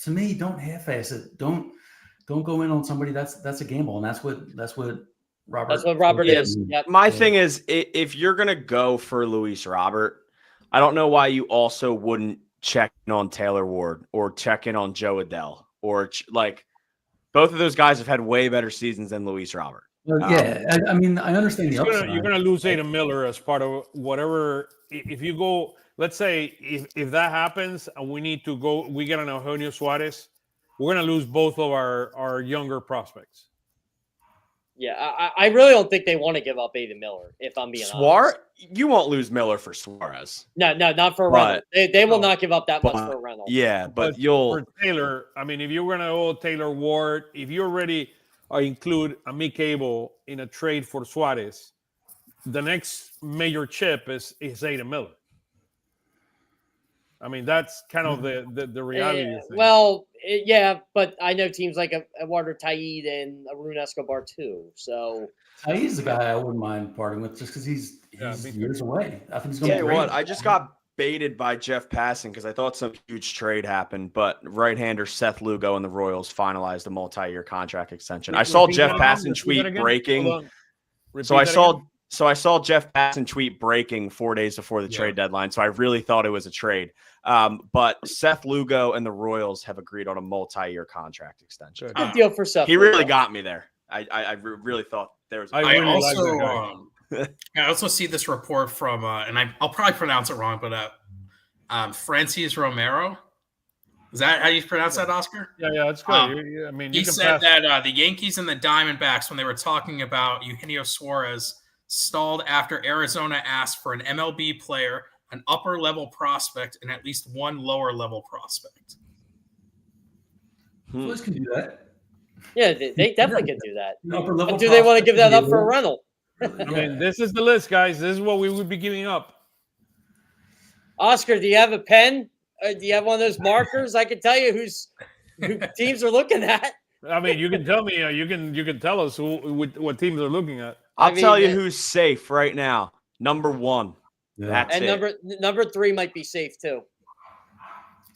To me, don't half-ass it. Don't go in on somebody. That's a gamble, and that's what Robert. That's what Robert is. Yep. My thing is, if you're gonna go for Luis Robert, I don't know why you also wouldn't check in on Taylor Ward or check in on Joe Adele or like both of those guys have had way better seasons than Luis Robert. I mean, I understand the upside. You're going to lose Adam Miller as part of whatever. If you go, let's say, if that happens and we need to go, we get an Eugenio Suarez, we're going to lose both of our younger prospects. Yeah, I really don't think they want to give up Adam Miller, if I'm being honest. You won't lose Miller for Suarez. No, not for a rental. They will not give up that much for a rental. Yeah, but for Taylor, I mean, if you're going to owe Taylor Ward, if you already include Amik Abel in a trade for Suarez, the next major chip is Adam Miller. I mean, that's kind of the reality. Well, yeah, but I know teams like Eduardo Taid and Arun Escobar too. So Taid's the guy I wouldn't mind parting with just because he's years away. I think he's going to be great. I just got baited by Jeff Passan because I thought some huge trade happened, but right-hander Seth Lugo and the Royals finalized a multi-year contract extension. I saw Jeff Passan tweet breaking. So I saw Jeff Passan tweet breaking 4 days before the trade deadline. So I really thought it was a trade. But Seth Lugo and the Royals have agreed on a multi-year contract extension. Good deal for Seth. He really got me there. I really thought there was. I also see this report from, and I'll probably pronounce it wrong, but Francis Romero. Is that how you pronounce that, Oscar? Yeah, that's good. I mean, he said that the Yankees and the Diamondbacks, when they were talking about Eugenio Suarez, stalled after Arizona asked for an MLB player, an upper-level prospect, and at least one lower-level prospect. Phillies can do that. Yeah, they definitely can do that. But do they want to give that up for a rental? I mean, this is the list, guys. This is what we would be giving up. Oscar, do you have a pen? Do you have one of those markers? I can tell you who teams are looking at. I mean, you can tell me. You can tell us what teams are looking at. I'll tell you who's safe right now. Number one. Yeah. That's and it. number 3 might be safe too.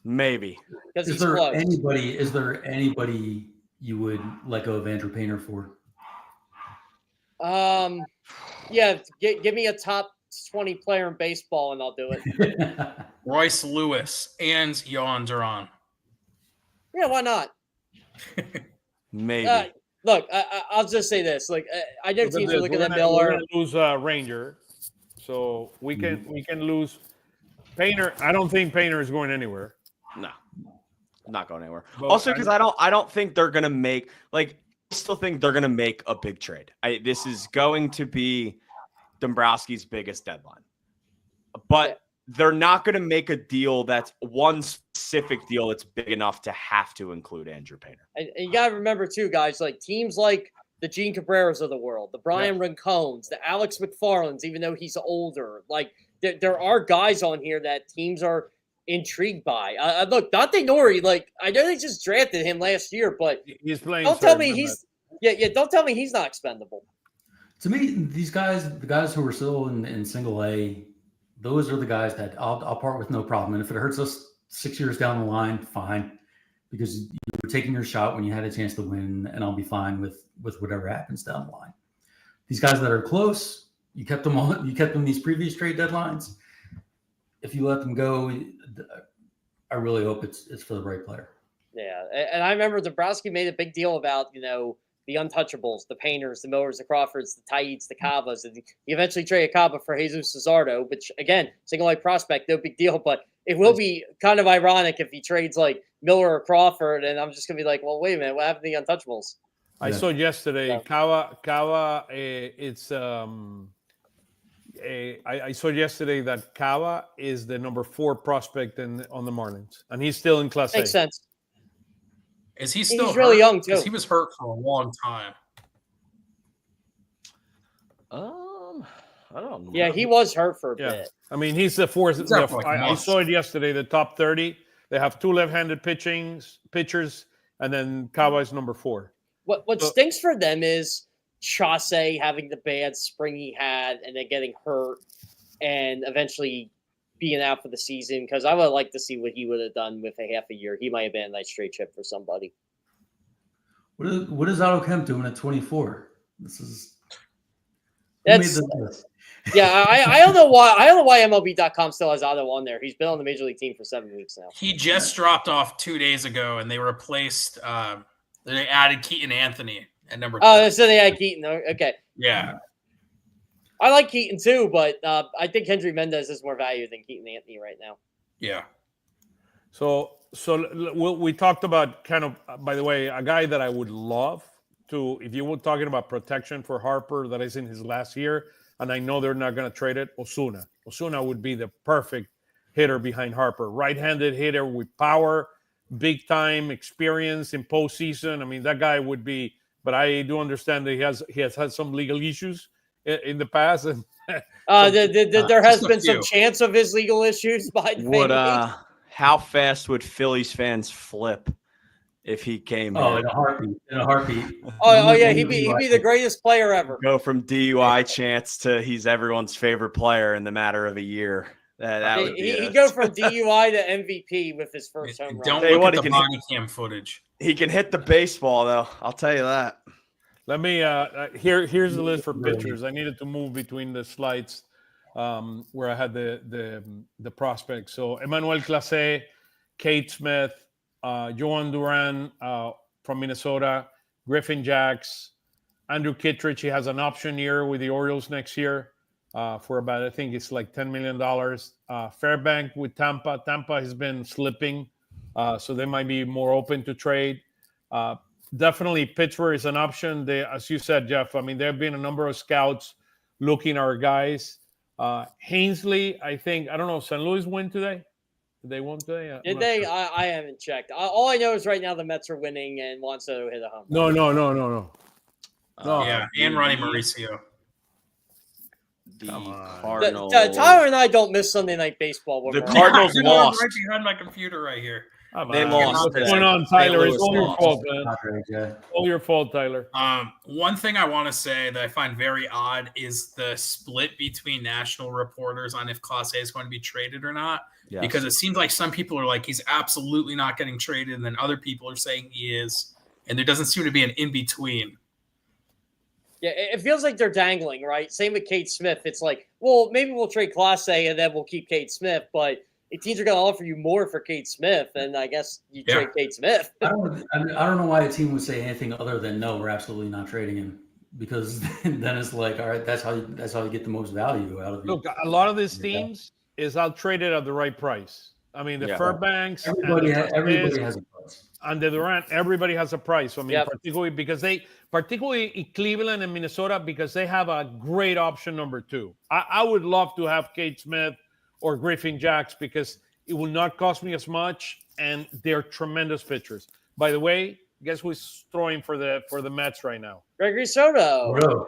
Maybe. Because Is there anybody you would let go of Andrew Painter for? Yeah, give me a top 20 player in baseball and I'll do it. Royce Lewis and Yohan Duran. Yeah, why not? Maybe. Look, I'll just say this. Like, I know teams are looking at Miller. We're going to lose Ranger, so we can lose Painter. I don't think Painter is going anywhere. No, not going anywhere. But also, because I don't think they're going to make I still think they're going to make a big trade. This is going to be Dombrowski's biggest deadline, but they're not going to make a deal that's one specific deal that's big enough to have to include Andrew Painter. And you got to remember too, guys, like teams like the Gene Cabreras of the world, the Brian Rincones, the Alex McFarlands, even though he's older, like there are guys on here that teams are intrigued by. Look, Dante Nori, like I know they just drafted him last year, but he's playing. Don't tell me don't tell me he's not expendable. To me, these guys, the guys who are still in single A, those are the guys that I'll part with no problem. And if it hurts us 6 years down the line, fine, because you were taking your shot when you had a chance to win, and I'll be fine with whatever happens down the line. These guys that are close, you kept them these previous trade deadlines. If you let them go, I really hope it's for the right player. Yeah, and I remember Dombrowski made a big deal about the untouchables, the Painters, the Millers, the Crawfords, the Taids, the Cavas. And he eventually traded Cava for Jesus Cesardo, which, again, single-A prospect, no big deal. But it will be kind of ironic if he trades, like, Miller or Crawford, and I'm just going to be like, well, wait a minute, what happened to the untouchables? I saw yesterday, Cava, it's I saw yesterday that Cava is the number 4 prospect on the Marlins, and he's still in Class Makes A. sense. Is he still He's really hurt? young, Because too. he was hurt for a long time. I don't know. Yeah, he was hurt for a Yeah. bit. I mean, he's the 4th. He's out for like I months. saw it yesterday. The top 30. They have 2 left-handed pitchers, and then Cava is number 4. What So- stinks for them is Chausse having the bad spring he had and then getting hurt and eventually being out for the season, because I would like to see what he would have done with a half a year. He might have been a nice straight chip for somebody. What is Otto Kemp doing at 24? This is That's yeah. I don't know why. I don't know why MLB.com still has Otto on there. He's been on the major league team for 7 weeks now. He just dropped off 2 days ago, and they replaced. They added Keaton Anthony at number 2. Oh, so they had Keaton. Okay, Yeah. I like Keaton too, but I think Hendry Mendez is more value than Keaton Anthony right now. Yeah. So we talked about kind of, by the way, a guy that I would love to, if you were talking about protection for Harper, that is in his last year, and I know they're not going to trade it, Osuna. Osuna would be the perfect hitter behind Harper. Right-handed hitter with power, big-time experience in postseason. I mean, that guy would be, but I do understand that he has had some legal issues in the past. And There has just a been some few. chance of his legal issues by the Would family. how fast would Phillies fans flip if he came Oh, here? in a heartbeat. In a heartbeat. Oh yeah, he'd be the greatest player ever. Go from DUI chance to he's everyone's favorite player in the matter of a year. That would be He'd go from DUI to MVP with his first home run. Don't Tell you look what, at he the can- body cam footage. He can hit the baseball though. I'll tell you that. let me here's the list for pitchers. I needed to move between the slides where I had the prospects. So Emmanuel Clase, Kate Smith, Johan Duran from Minnesota, Griffin Jacks, Andrew Kittredge. He has an option year with the Orioles next year for about, I think it's like $10 million. Fairbank with Tampa. Tampa has been slipping, so they might be more open to trade. Definitely Pittsburgh is an option. They, as you said, Jeff, I mean, there have been a number of scouts looking at our guys. Ainsley, I think, I don't know, St. Louis win today? Did they win today? I'm Did not they? sure. I haven't checked. All I know is right now the Mets are winning and Juan Soto hit a home run. No. No. Yeah, and Ronnie Mauricio. The Come on. Cardinals. Tyler and I don't miss Sunday Night Baseball. when The we're on. Cardinals I know, I'm lost. right behind my computer right here. Come They on. lost What's today. going on, Tyler? St. It's all Louis your lost. fault, man. Padres, yeah. All your fault, Tyler. One thing I want to say that I find very odd is the split between national reporters on if Clase is going to be traded or not. Yes. Because it seems like some people are like, he's absolutely not getting traded, and then other people are saying he is. And there doesn't seem to be an in-between. Yeah, it feels like they're dangling, right? Same with Kate Smith. It's like, well, maybe we'll trade Clase and then we'll keep Kate Smith, but if teams are going to offer you more for Kate Smith, then I guess you Yeah. trade Kate Smith. I don't know why a team would say anything other than no, we're absolutely not trading him, because then it's like, all right, that's how you get the most value out of it. Look, a lot of these teams is I'll trade it at the right price. I mean, the Yeah. Fairbanks Everybody and has a price. and the Durant, everybody has a price. I mean, Yep. particularly in Cleveland and Minnesota, because they have a great option number 2. I would love to have Kate Smith or Griffin Jacks because it will not cost me as much, and they're tremendous pitchers. By the way, guess who's throwing for the Mets right now? Gregory Soto. Bro.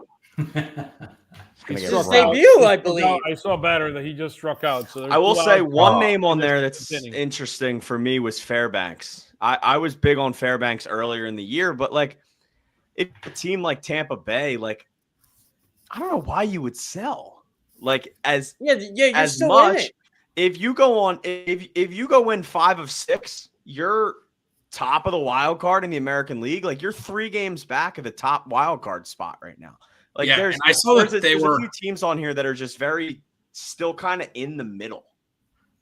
Gonna He get struck His out. robbed. debut, I He struck believe. out. I saw better that he just struck out. So I will there's 2 say outs. one name on in the there that's 10th inning. interesting for me was Fairbanks. I was big on Fairbanks earlier in the year, but like if a team like Tampa Bay, like I don't know why you would sell. Like Yeah, you're as still in much it. if you go win 5 of 6, you're top of the wild card in the American League. Like you're 3 games back of the top wild card spot right now. Like Yeah, there's and I saw that there's they a were- few teams on here that are just very still kind of in the middle.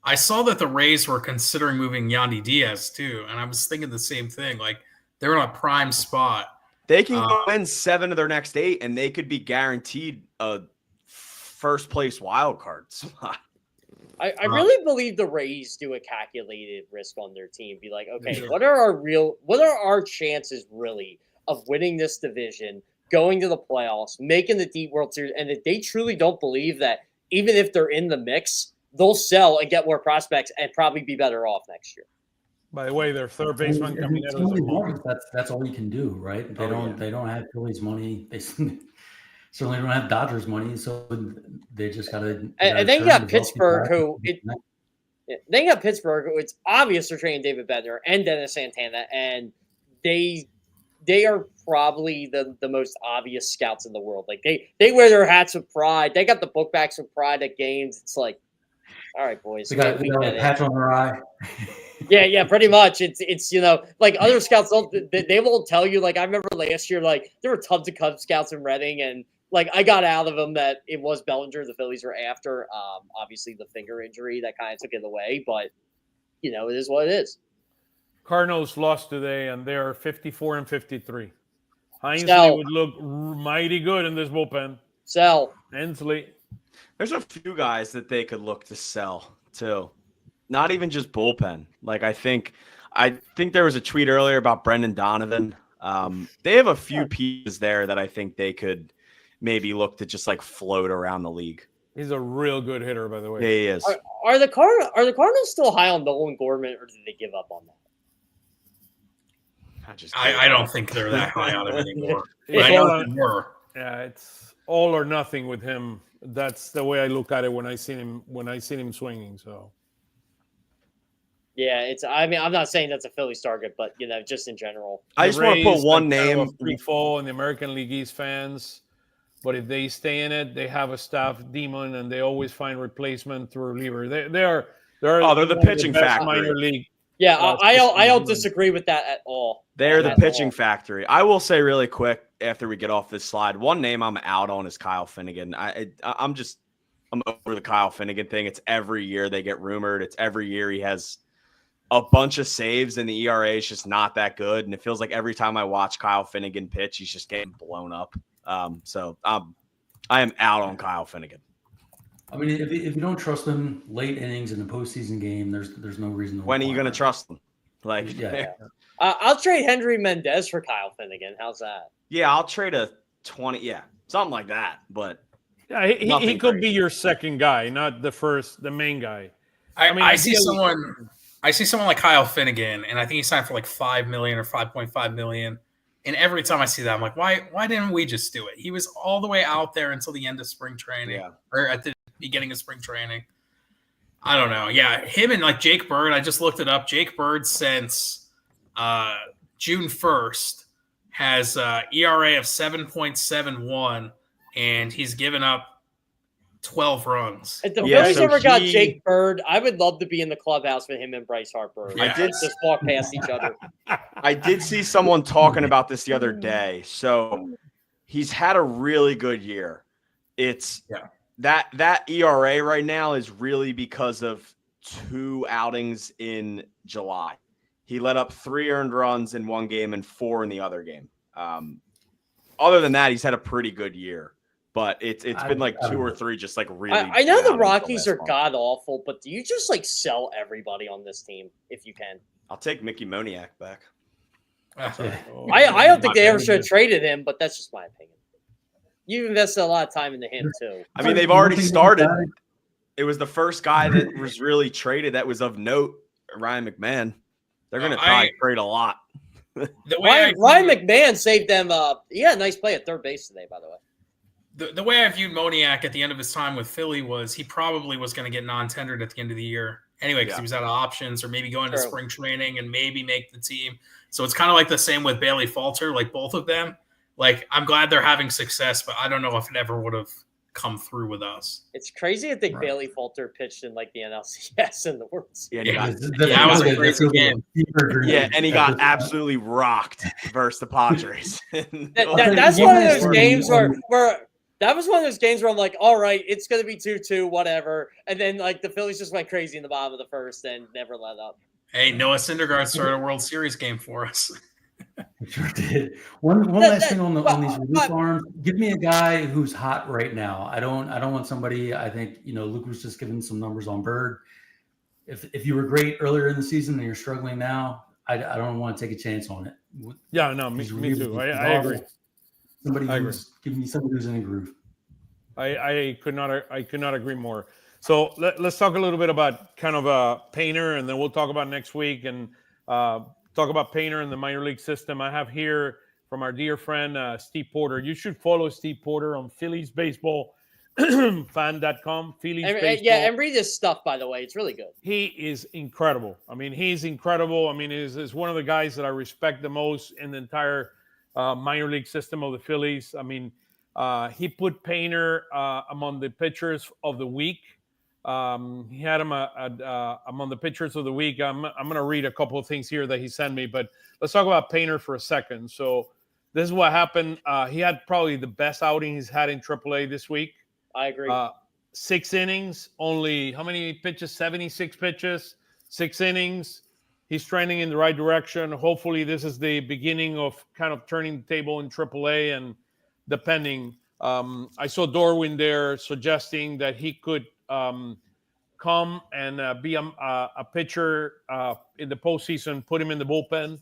I saw that the Rays were considering moving Yandy Diaz too, and I was thinking the same thing. Like they're in a prime spot. They can go win 7 of their next 8, and they could be guaranteed a first place wild card spot. I really believe the Rays do a calculated risk on their team. Be like, okay, what are our chances really of winning this division, going to the playoffs, making the deep World Series, and if they truly don't believe that even if they're in the mix, they'll sell and get more prospects and probably be better off next year. By the way, their third baseman coming out of the that's all you can do, right? They don't have Phillies money. They certainly don't have Dodgers money, so they just got to. And then you got Pittsburgh, who it's obvious they're trading David Bednar and Dennis Santana, and they are probably the most obvious scouts in the world. Like they wear their hats with pride. They got the book backs with pride at games. It's like, all right, boys, we got a patch on their eye. Yeah, pretty much. It's like other scouts they won't tell you. Like I remember last year, like there were tons of Cubs scouts in Reading, and like I got out of them that it was Bellinger the Phillies were after. Obviously the finger injury that kind of took it away, but it is what it is. Cardinals lost today, and they're 54-53. Heinsley would look mighty good in this bullpen. Sell. Hensley. There's a few guys that they could look to sell too. Not even just bullpen. Like I think there was a tweet earlier about Brendan Donovan. They have a few pieces there that I think they could maybe look to just like float around the league. He's a real good hitter, by the way. Yeah, he is. Are the Cardinals still high on Nolan Gorman, or did they give up on that? I don't think they're that high on him anymore. It's all or nothing with him. That's the way I look at it when I seen him swinging. So. Yeah, I'm not saying that's a Phillies target, but just in general. I just want to put one name. Free fall in the American League East fans, but if they stay in it, they have a staff demon, and they always find replacement through reliever. They're the pitching factory. Minor league. Yeah, I don't disagree with that at all. They're the pitching factory. I will say really quick after we get off this slide, one name I'm out on is Kyle Finnegan. I'm over the Kyle Finnegan thing. It's every year they get rumored. It's every year he has a bunch of saves, and the ERA is just not that good. And it feels like every time I watch Kyle Finnegan pitch, he's just getting blown up. So I am out on Kyle Finnegan. I mean, if you don't trust him late innings in a postseason game, there's no reason to. When are you going to trust them? Like, yeah. I'll trade Henry Mendez for Kyle Finnegan. How's that? Yeah, I'll trade a 20. Yeah, something like that. But yeah, he could be your second guy, not the main guy. I see someone like Kyle Finnegan, and I think he signed for like $5 million or $5.5 million. And every time I see that, I'm like, why didn't we just do it? He was all the way out there until the end of spring training, or at the beginning of spring training. I don't know. Yeah, him and like Jake Bird. I just looked it up. Jake Bird since June 1st has ERA of 7.71, and he's given up 12 runs. If the Phillies ever got Jake Bird, I would love to be in the clubhouse with him and Bryce Harper. I did just walk past each other. I did see someone talking about this the other day. So he's had a really good year. It's that ERA right now is really because of 2 outings in July. He let up 3 earned runs in one game and 4 in the other game. Other than that, he's had a pretty good year. But it's been like 2 or 3 just like really. I know the Rockies are god awful, but do you just like sell everybody on this team if you can? I'll take Mickey Moniak back. I don't think they ever should have traded him, but that's just my opinion. You invested a lot of time into him too. I mean, they've already started. It was the first guy that was really traded that was of note, Ryan McMahon. They're going to probably trade a lot. Ryan McMahon saved them. He had a nice play at third base today, by the way. The way I viewed Moniak at the end of his time with Philly was he probably was going to get non-tendered at the end of the year anyway, because he was out of options, or maybe go into spring training and maybe make the team. So it's kind of like the same with Bailey Falter, like both of them. Like, I'm glad they're having success, but I don't know if it ever would have come through with us. It's crazy to think Bailey Falter pitched in like the NLCS in the World Series. That was a crazy game. Yeah, and he got absolutely rocked versus the Padres. That's one of those games where that was one of those games where I'm like, all right, it's going to be 2-2, whatever. And then, like, the Phillies just went crazy in the bottom of the first and never let up. Hey, Noah Syndergaard started a World Series game for us. Sure did. One last thing on these relief arms. Give me a guy who's hot right now. I don't want somebody. I think Luke was just giving some numbers on Bird. If you were great earlier in the season and you're struggling now, I don't want to take a chance on it. Yeah, no, me too. I agree. Give me somebody who's in a groove. I could not agree more. So let's talk a little bit about kind of Painter, and then we'll talk about next week and talk about Painter and the minor league system. I have here from our dear friend Steve Porter. You should follow Steve Porter on Phillies Baseball fan.com. Phillies Baseball. Yeah, and read his stuff, by the way. It's really good. He is incredible. I mean, he's incredible. I mean, he's one of the guys that I respect the most in the entire minor league system of the Phillies. I mean, he put Painter among the pitchers of the week. He had him among the pitchers of the week. I'm going to read a couple of things here that he sent me, but let's talk about Painter for a second. So this is what happened. He had probably the best outing he's had in AAA this week. I agree. 6 innings, only how many pitches? 76 pitches, 6 innings. He's trending in the right direction. Hopefully, this is the beginning of kind of turning the table in AAA. And depending, I saw Darwin there suggesting that he could come and be a pitcher in the postseason, put him in the bullpen.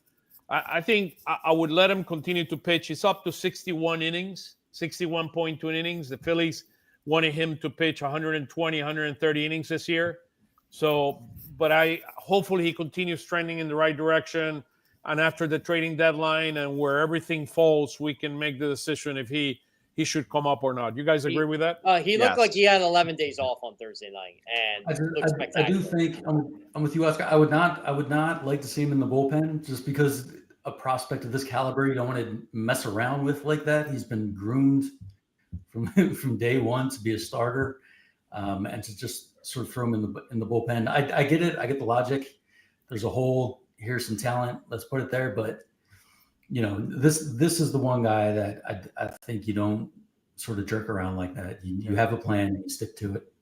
I think I would let him continue to pitch. He's up to 61 innings, 61.2 innings. The Phillies wanted him to pitch 120, 130 innings this year. So, but hopefully he continues trending in the right direction. And after the trading deadline and where everything falls, we can make the decision if he should come up or not. You guys agree with that? He looked like he had 11 days off on Thursday night, and looked spectacular. I do think I'm with you, Oscar. I would not like to see him in the bullpen just because a prospect of this caliber you don't want to mess around with like that. He's been groomed from day one to be a starter, and to just sort of throw him in the bullpen. I get it. I get the logic. There's a hole. Here's some talent. Let's put it there. But this is the one guy that I think you don't sort of jerk around like that. You have a plan and you stick to it.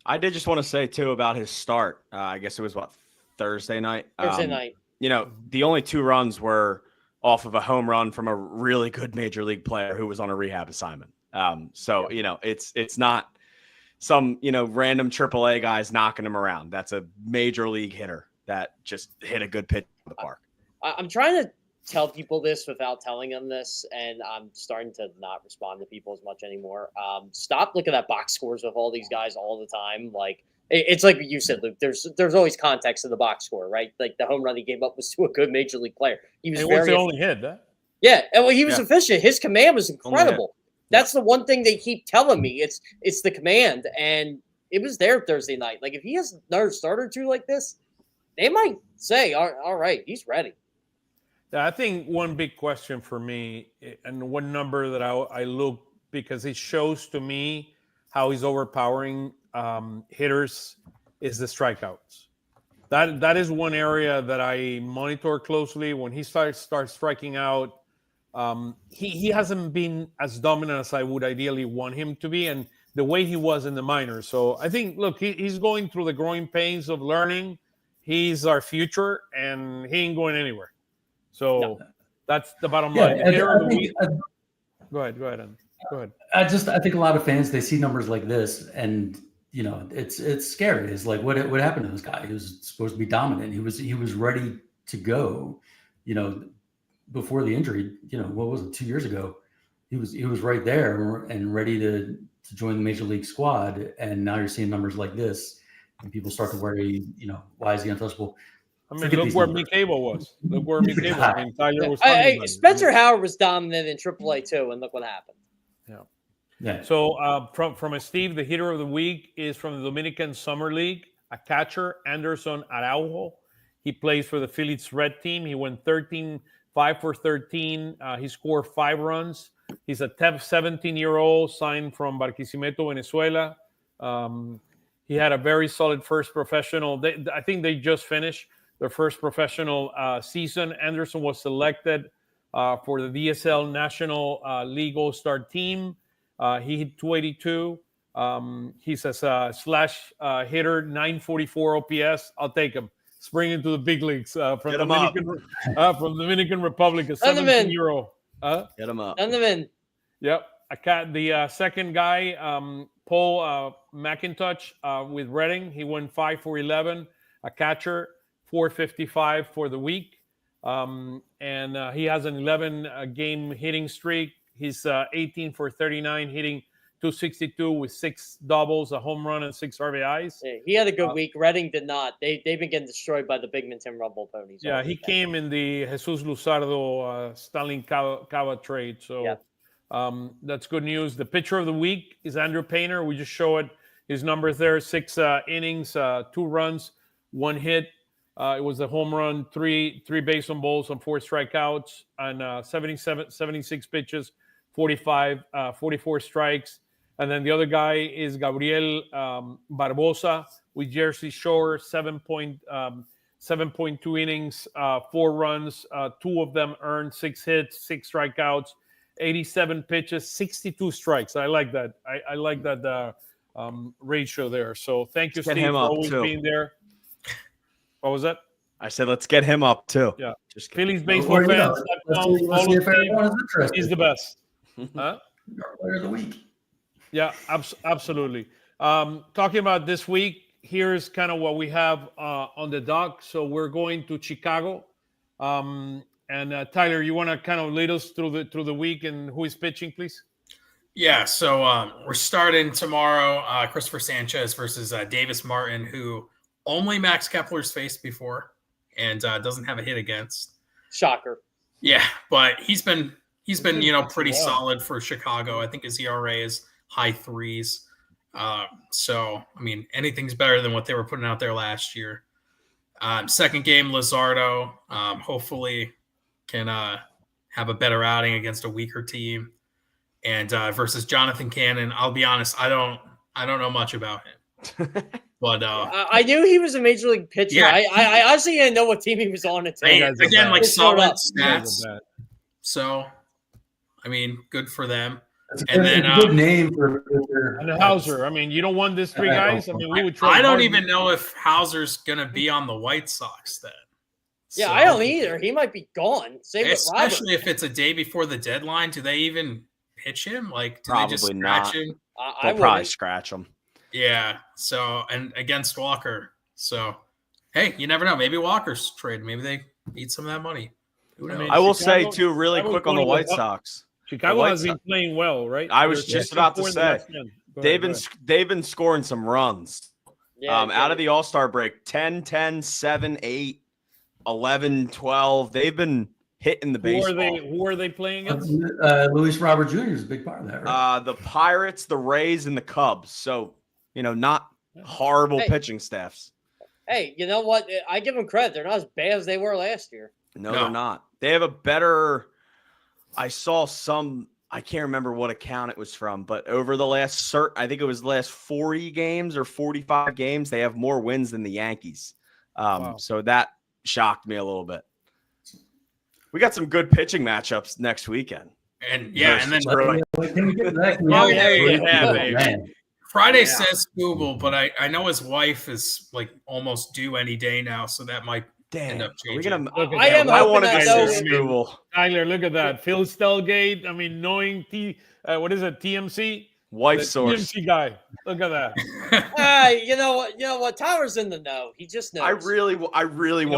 I did just want to say too about his start. I guess it was Thursday night. The only 2 runs were off of a home run from a really good major league player who was on a rehab assignment. It's not some, random AAA guys knocking him around. That's a major league hitter that just hit a good pitch in the park. I'm trying to tell people this without telling them this, and I'm starting to not respond to people as much anymore. Stop looking at box scores of all these guys all the time. Like, it's like you said, Luke, there's always context in the box score, right? Like the home run he gave up was to a good major league player. He was the only hit, huh? Yeah, and he was efficient. His command was incredible. That's the one thing they keep telling me. It's the command, and it was there Thursday night. Like, if he has another starter or 2 like this, they might say, all right, he's ready. Yeah, I think one big question for me, and one number that I look, because it shows to me how he's overpowering hitters, is the strikeouts. That is one area that I monitor closely. When he starts striking out, he hasn't been as dominant as I would ideally want him to be, and the way he was in the minors. So I think, look, he's going through the growing pains of learning. He's our future, and he ain't going anywhere. So that's the bottom line. Go ahead. I think a lot of fans, they see numbers like this, and it's scary. It's like what happened to this guy? He was supposed to be dominant. He was ready to go. Before the injury, what was it, 2 years ago? He was right there and ready to join the major league squad. And now you're seeing numbers like this, and people start to worry. Why is he untouchable? I mean, look where Mikabo was. Look where Mikabo. I mean, Tyler was. Spencer Howard was dominant in AAA too, and look what happened. Yeah. So from a Steve, the hitter of the week is from the Dominican Summer League, a catcher, Anderson Araujo. He plays for the Phillies Red Team. He went 5 for 13. He scored 5 runs. He's a 17-year-old signed from Barquisimeto, Venezuela. He had a very solid first professional. I think they just finished their first professional season. Anderson was selected for the DSL National League All-Star team. He hit 282. He's a slash hitter, 944 OPS. I'll take him. Spring into the big leagues from Dominican Republic, a 17-year-old. Get him up. Send them in. Yep. The second guy, Paul McIntosh with Reading. He went 5 for 11. A catcher, 455 for the week. And he has an 11-game hitting streak. He's 18 for 39, hitting 262 with 6 doubles, a home run, and 6 RBIs. Yeah, he had a good week. Reading did not. They've been getting destroyed by the Bigminton Rumble Ponies. Yeah, he came in the Jesus Luzardo Stalin Cava trade. So that's good news. The pitcher of the week is Andrew Painter. We just showed his numbers there: 6 innings, 2 runs, 1 hit. It was a home run, 3 base on balls on 4 strikeouts, and 76 pitches, 44 strikes. And then the other guy is Gabriel Barbosa with Jersey Shore, 7.2 innings, 4 runs, 2 of them earned, 6 hits, 6 strikeouts, 87 pitches, 62 strikes. I like that. I like that ratio there. So thank you, Steve, for always being there. What was that? I said, let's get him up too. Yeah. Just Phillies baseball fans. He's the best. Huh? Player of the week. Yeah, absolutely. Talking about this week, here's kind of what we have on the dock. So we're going to Chicago. And Tyler, you want to kind of lead us through the week and who is pitching, please? Yeah, so we're starting tomorrow. Christopher Sanchez versus Davis Martin, who only Max Kepler's faced before and doesn't have a hit against. Shocker. Yeah, but he's been pretty solid for Chicago. I think his ERA is high 3s. So I mean, anything's better than what they were putting out there last year. Second game, Luzardo hopefully can have a better outing against a weaker team. And versus Jonathan Cannon, I'll be honest, I don't know much about him. But I knew he was a major league pitcher. Yeah. I honestly didn't know what team he was on until again, like It's solid not stats. So, I mean, good for them. That's And then a good name for a pitcher. And Hauser. I mean, you don't want these 3 guys. I mean, we would try. I don't even know if Hauser's gonna be on the White Sox then. Yeah, So, I don't either. He might be gone. Same with Robert. especially if it's a day before the deadline. Do they even pitch him? Like, do they just Probably scratch not. him? I They'll probably wouldn't. scratch him. Yeah. So, and against Walker. So, hey, you never know. Maybe Walker's trade. Maybe they need some of that money. Who knows? mean, I will Chicago- say too, really Chicago quick on the going White up. Sox. Chicago White has been Sox- playing well, right? I was They're just about to 4 in the say, last 10. Go ahead. They've been scoring some runs. Yeah, Out of the All-Star break, 10, 10, 7, 8, 11, 12. They've been hitting the baseball. Who are they playing against? Luis Robert Jr. is a big part of that, right? The Pirates, the Rays, and the Cubs. So, not horrible pitching staffs. Hey, you know what? I give them credit. They're not as bad as they were last year. No, they're not. They have a better. I saw I can't remember what account it was from, but over the last I think it was the last 40 games or 45 games, they have more wins than the Yankees. Wow. So that shocked me a little bit. We got some good pitching matchups next weekend. And yeah, and then Can we get to that? Oh, yeah, baby. Man. Friday says Google, but I know his wife is like almost due any day now, so that might end Damn. up Are we changing. gonna, Look at I that. am I hoping wanted that to though. say Google. Tyler, look at that. PhilsTailgate. I mean, knowing what is it? TMC. Wife The source. TMC guy. Look at that. You know what? Tyler's in the know. He just knows. I really want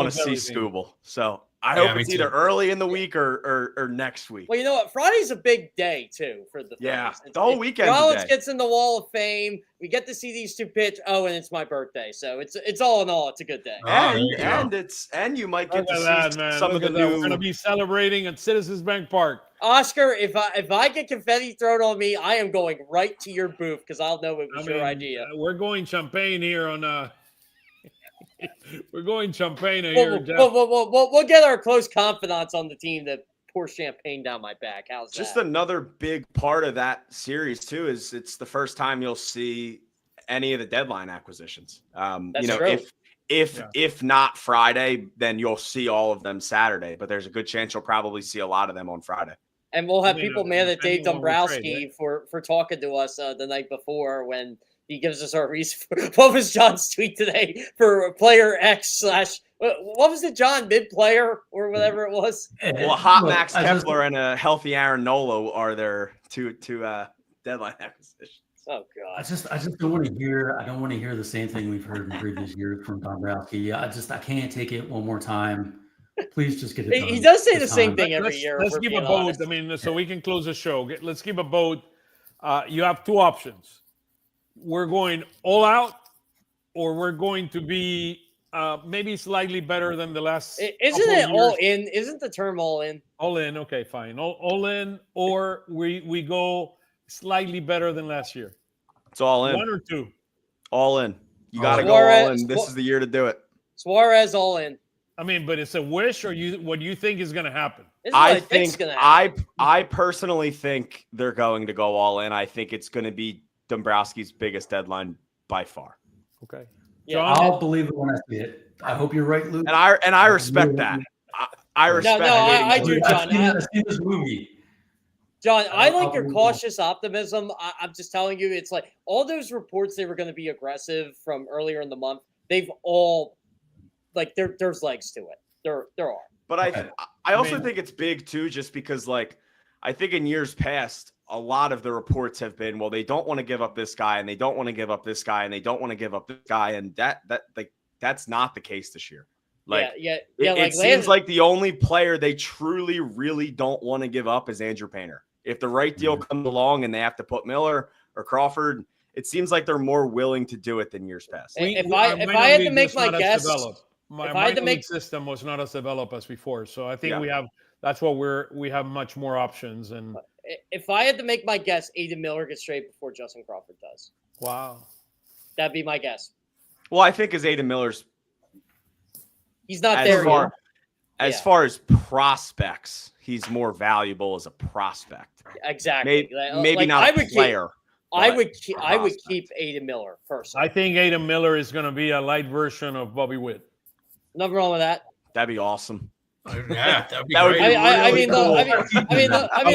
knows to see everything. Scooble. So I Yeah, hope me it's either too. early in the week or next week. Well, you know what? Friday's a big day too for the Yeah, Phillies. the whole weekend's a Rollins day. gets in the Wall of Fame. We get to see these 2 pitch. Oh, and it's my birthday, so it's all in all, it's a good day. Oh, there you go. And you might get Look to at see that, man. some Look of the at that. We're new. going to be celebrating at Citizens Bank Park. Oscar, if I get confetti thrown on me, I am going right to your booth because I'll know it was your idea. We're going champagne here on. We're going champagne here. Jeff. We'll get our close confidants on the team to pour champagne down my back. How's Just that? another big part of that series too is it's the first time you'll see any of the deadline acquisitions. That's true. If not Friday, then you'll see all of them Saturday. But there's a good chance you'll probably see a lot of them on Friday. And we'll have I mean, people mad at Dave depending on what we Dombrowski trade, for talking to us the night before when he gives us our reason. What was John's tweet today for player X / what was it, John? Mid-player or whatever it was? Well, a hot Look, Max I just- Kepler and a healthy Aaron Nolo are their two deadline acquisitions. Oh I God. just don't want to hear. I don't want to hear the same thing we've heard in previous years from Dombrowski. I can't take it one more time. Please just get it done. He does say this the same time. thing every year. if Let's we're give a being vote. honest. I mean, so we can close the show. Let's give a vote. you have two options. We're going all out, or we're going to be maybe slightly better than the last. Isn't it all in? Isn't the term all in? All in, okay, fine. All in, or we go slightly better than last year. It's all in. One or two. All in. You got to go all in. This is the year to do it. Suarez all in. I mean, but it's a wish, or what do you think is going to happen? I personally think they're going to go all in. I think it's going to be Dombrowski's biggest deadline by far. Okay. Yeah, I'll believe it when I see it. I hope you're right, Luke. And I respect that. I respect. I do, John. I've seen this movie. John, I like your cautious optimism. I'm just telling you, it's like all those reports they were going to be aggressive from earlier in the month. They've all like there's legs to it. There are. But I also think it's big too, just because like I think in years past, a lot of the reports have been, well, they don't want to give up this guy, and they don't want to give up this guy, and they don't want to give up this guy, and that's not the case this year. Like, it seems like the only player they truly, really don't want to give up is Andrew Painter. If the right deal comes along and they have to put Miller or Crawford, it seems like they're more willing to do it than years past. If I had to make my guess, my league system was not as developed as before, so I think that's what we have much more options. And if I had to make my guess, Aiden Miller gets traded before Justin Crawford does. Wow, that'd be my guess. Well, I think as Aiden Miller's, he's not there yet. As far as prospects, he's more valuable as a prospect. Exactly. Maybe not a player. I would keep Aiden Miller personally. I think Aiden Miller is going to be a light version of Bobby Witt. Nothing wrong with that. That'd be awesome. Yeah, that'd be great. Really I mean,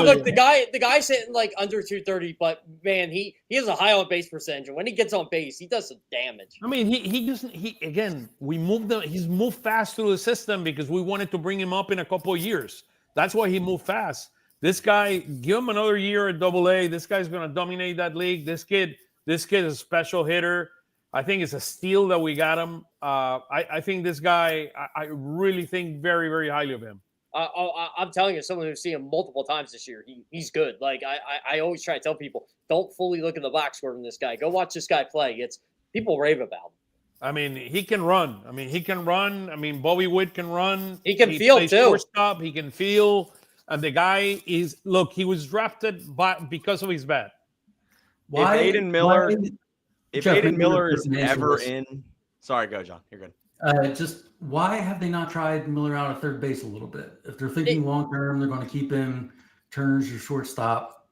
look, the guy's hitting like under 230, but man, he has a high on base percentage. And when he gets on base, he does some damage. I mean, he's moved fast through the system because we wanted to bring him up in a couple of years. That's why he moved fast. This guy, give him another year at AA. This guy's going to dominate that league. This kid is a special hitter. I think it's a steal that we got him. I think this guy, I really think very, very highly of him. I'm telling you, someone who's seen him multiple times this year, he's good. Like I always try to tell people, don't fully look at the box score from this guy. Go watch this guy play. It's people rave about him. I mean, he can run. Bobby Witt can run. He can field too. Shortstop. He can field. And the guy he was drafted because of his bat. If Aiden Miller is ever in, sorry, go John. You're good. Just why have they not tried Miller out at third base a little bit? If they're thinking long term, they're going to keep him. Turner's your shortstop.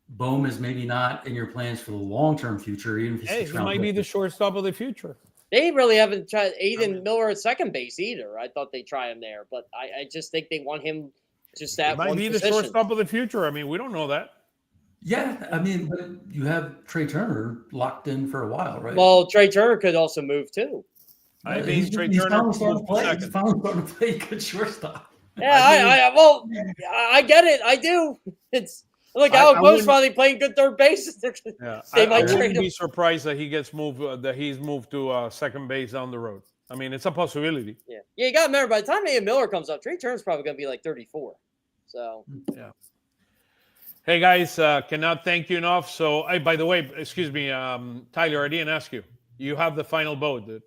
Bohm is maybe not in your plans for the long term future. Even if he might be the shortstop of the future. They really haven't tried Aiden Miller at second base either. I thought they'd try him there, but I just think they want him just that one position. Might be the shortstop of the future. I mean, we don't know that. Yeah, I mean, but you have Trey Turner locked in for a while, right? Well, Trey Turner could also move too. I think Trey Turner he's finally starting to play good shortstop. Yeah, I get it. I do. It's look, Alec Bo's finally playing good third base. I wouldn't be surprised that he gets moved. That he's moved to second base down the road. I mean, it's a possibility. Yeah. You got to remember, by the time Aiden Miller comes up, Trey Turner's probably going to be like 34. So yeah. Hey guys, cannot thank you enough. So, by the way, excuse me, Tyler, I didn't ask you. You have the final vote. Dude.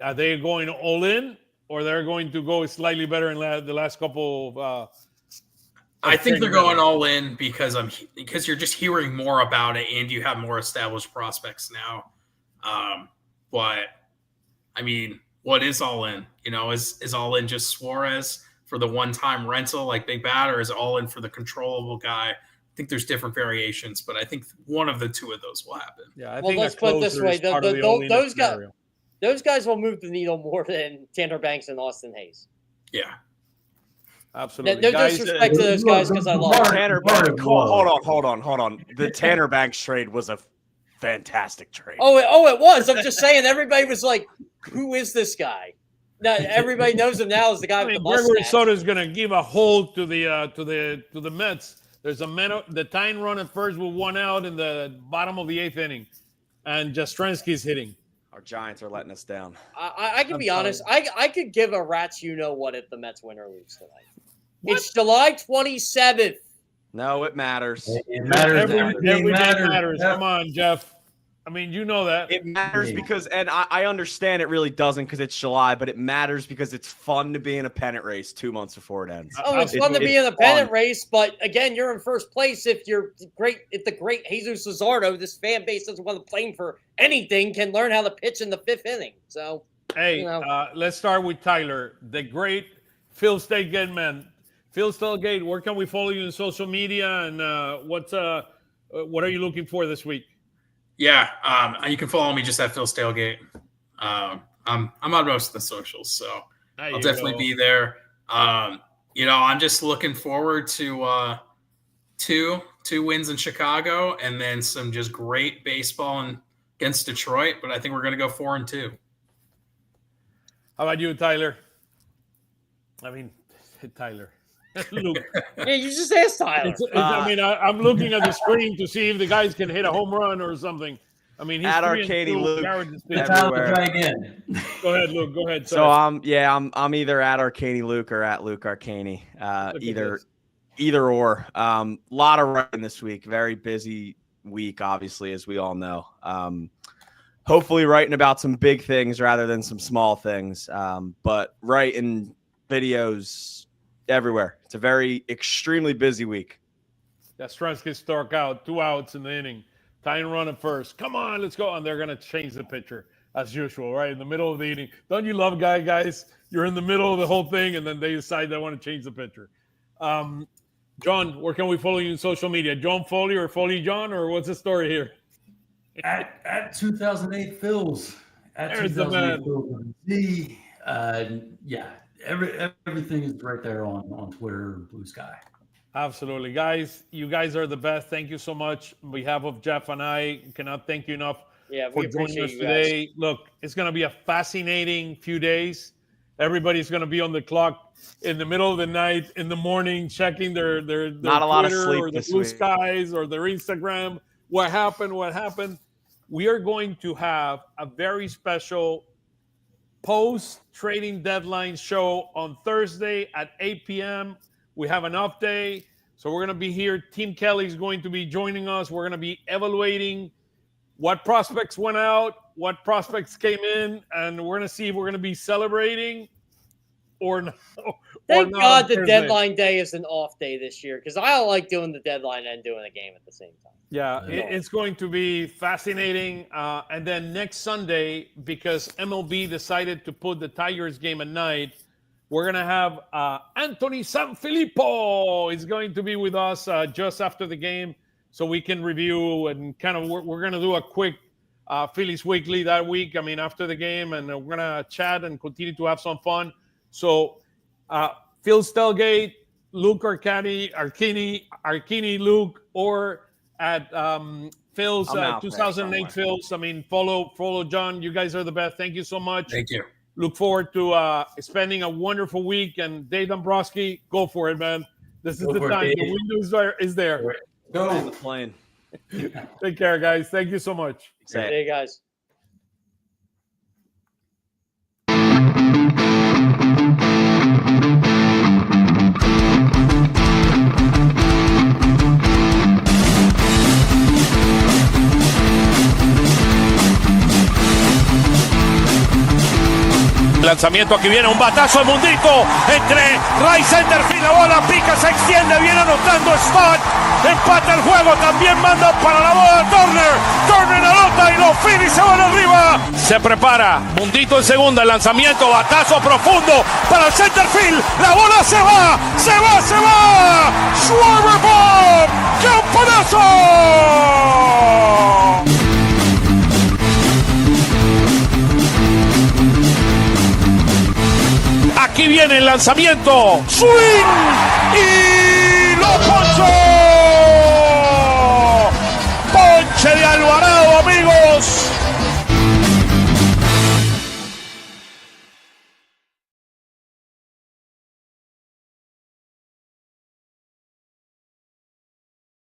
Are they going all in, or they're going to go slightly better in the last couple of? I think they're going all in because you're just hearing more about it, and you have more established prospects now. But I mean, what is all in? You know, is all in just Suarez for the one-time rental like Big Bat, or is it all in for the controllable guy? I think there's different variations, but I think one of the two of those will happen. Yeah, I think let's put it this way: those guys will move the needle more than Tanner Banks and Austin Hayes. Yeah, absolutely. No disrespect to those guys because I love Tanner Banks. Hold on. The Tanner Banks trade was a fantastic trade. Oh, it was. I'm just saying, everybody was like, "Who is this guy?" Now everybody knows him now as the guy with the mustache. Gregory Soto is going to give a hold to the Mets. There's the tying run at first with one out in the bottom of the eighth inning, and Jastrzębski's hitting. Our Giants are letting us down. I can be honest. I could give a rat's you know what if the Mets win or lose tonight. What? It's July 27th. No, it matters. It matters. Every day matters. Yeah. Come on, Jeff. I mean, you know that. It matters because, and I understand it really doesn't because it's July, but it matters because it's fun to be in a pennant race 2 months before it ends. Oh, it's fun to be in a pennant race, but again, you're in first place if you're great. If the great Jesus Luzardo, this fan base doesn't want to play him for anything, can learn how to pitch in the 5th inning. So, Hey, let's start with Tyler, the great PhilsTailgate man. PhilsTailgate, where can we follow you on social media, and what are you looking for this week? Yeah, you can follow me just at PhilsTailgate. I'm on most of the socials, so I'll definitely be there. I'm just looking forward to two wins in Chicago and then some just great baseball against Detroit. But I think we're going to go 4-2. How about you, Tyler? I mean, Tyler. Luke. Yeah, you just asked Tyler. I'm looking at the screen to see if the guys can hit a home run or something. I mean, he's at Arcaini Luke. Tyler, try again. Go ahead, Luke. Go ahead. So I'm either at Arcaini Luke or at Luke Arcaini. Either or. Lot of writing this week. Very busy week, obviously, as we all know. Hopefully writing about some big things rather than some small things. But writing videos everywhere. It's a very extremely busy week. That Stransky struck out, 2 outs in the inning. Tying run at first. Come on, let's go. And they're going to change the pitcher as usual, right? In the middle of the inning. Don't you love guys? You're in the middle of the whole thing, and then they decide they want to change the pitcher. John, where can we follow you on social media? John Foley or Foley John, or what's the story here? At 2008 Phils. There's the man. Everything is right there on Twitter, Blue Sky. Absolutely. Guys, you guys are the best. Thank you so much. On behalf of Jeff and I, cannot thank you enough for joining us today. Look, it's going to be a fascinating few days. Everybody's going to be on the clock in the middle of the night, in the morning, checking their not a lot of Twitter sleep or the this Blue week. Skies or their Instagram. What happened? We are going to have a very special post-trading deadline show on Thursday at 8 p.m. We have an off day, so we're going to be here. Team Kelly's going to be joining us. We're going to be evaluating what prospects went out, what prospects came in, and we're going to see if we're going to be celebrating or not. Thank God the deadline day is an off day this year, because I don't like doing the deadline and doing a game at the same time. Yeah, it's going to be fascinating. And then next Sunday, because MLB decided to put the Tigers game at night, we're going to have Anthony Sanfilippo is going to be with us just after the game, so we can review and kind of we're going to do a quick Phillies Weekly that week. I mean, after the game, and we're going to chat and continue to have some fun. So PhilsTailgate, Luke Arcaini, Luke, or at Phil's 2008 Phil's. I mean, follow John. You guys are the best. Thank you so much. Thank you. Look forward to spending a wonderful week. And Dave Dombrowski, go for it, man. This is the time. The window is there. Go. On the plane. Take care, guys. Thank you so much. Hey, guys. Lanzamiento, aquí viene un batazo de Mundito entre right center field, la bola pica, se extiende, viene anotando Stott, empata el juego, también manda para la bola Turner anota y los Phillies se van arriba. Se prepara Mundito en segunda, el lanzamiento, batazo profundo para el center field, la bola se va, Schwarber Bob, ¡campanazo! Aquí viene el lanzamiento. Swing y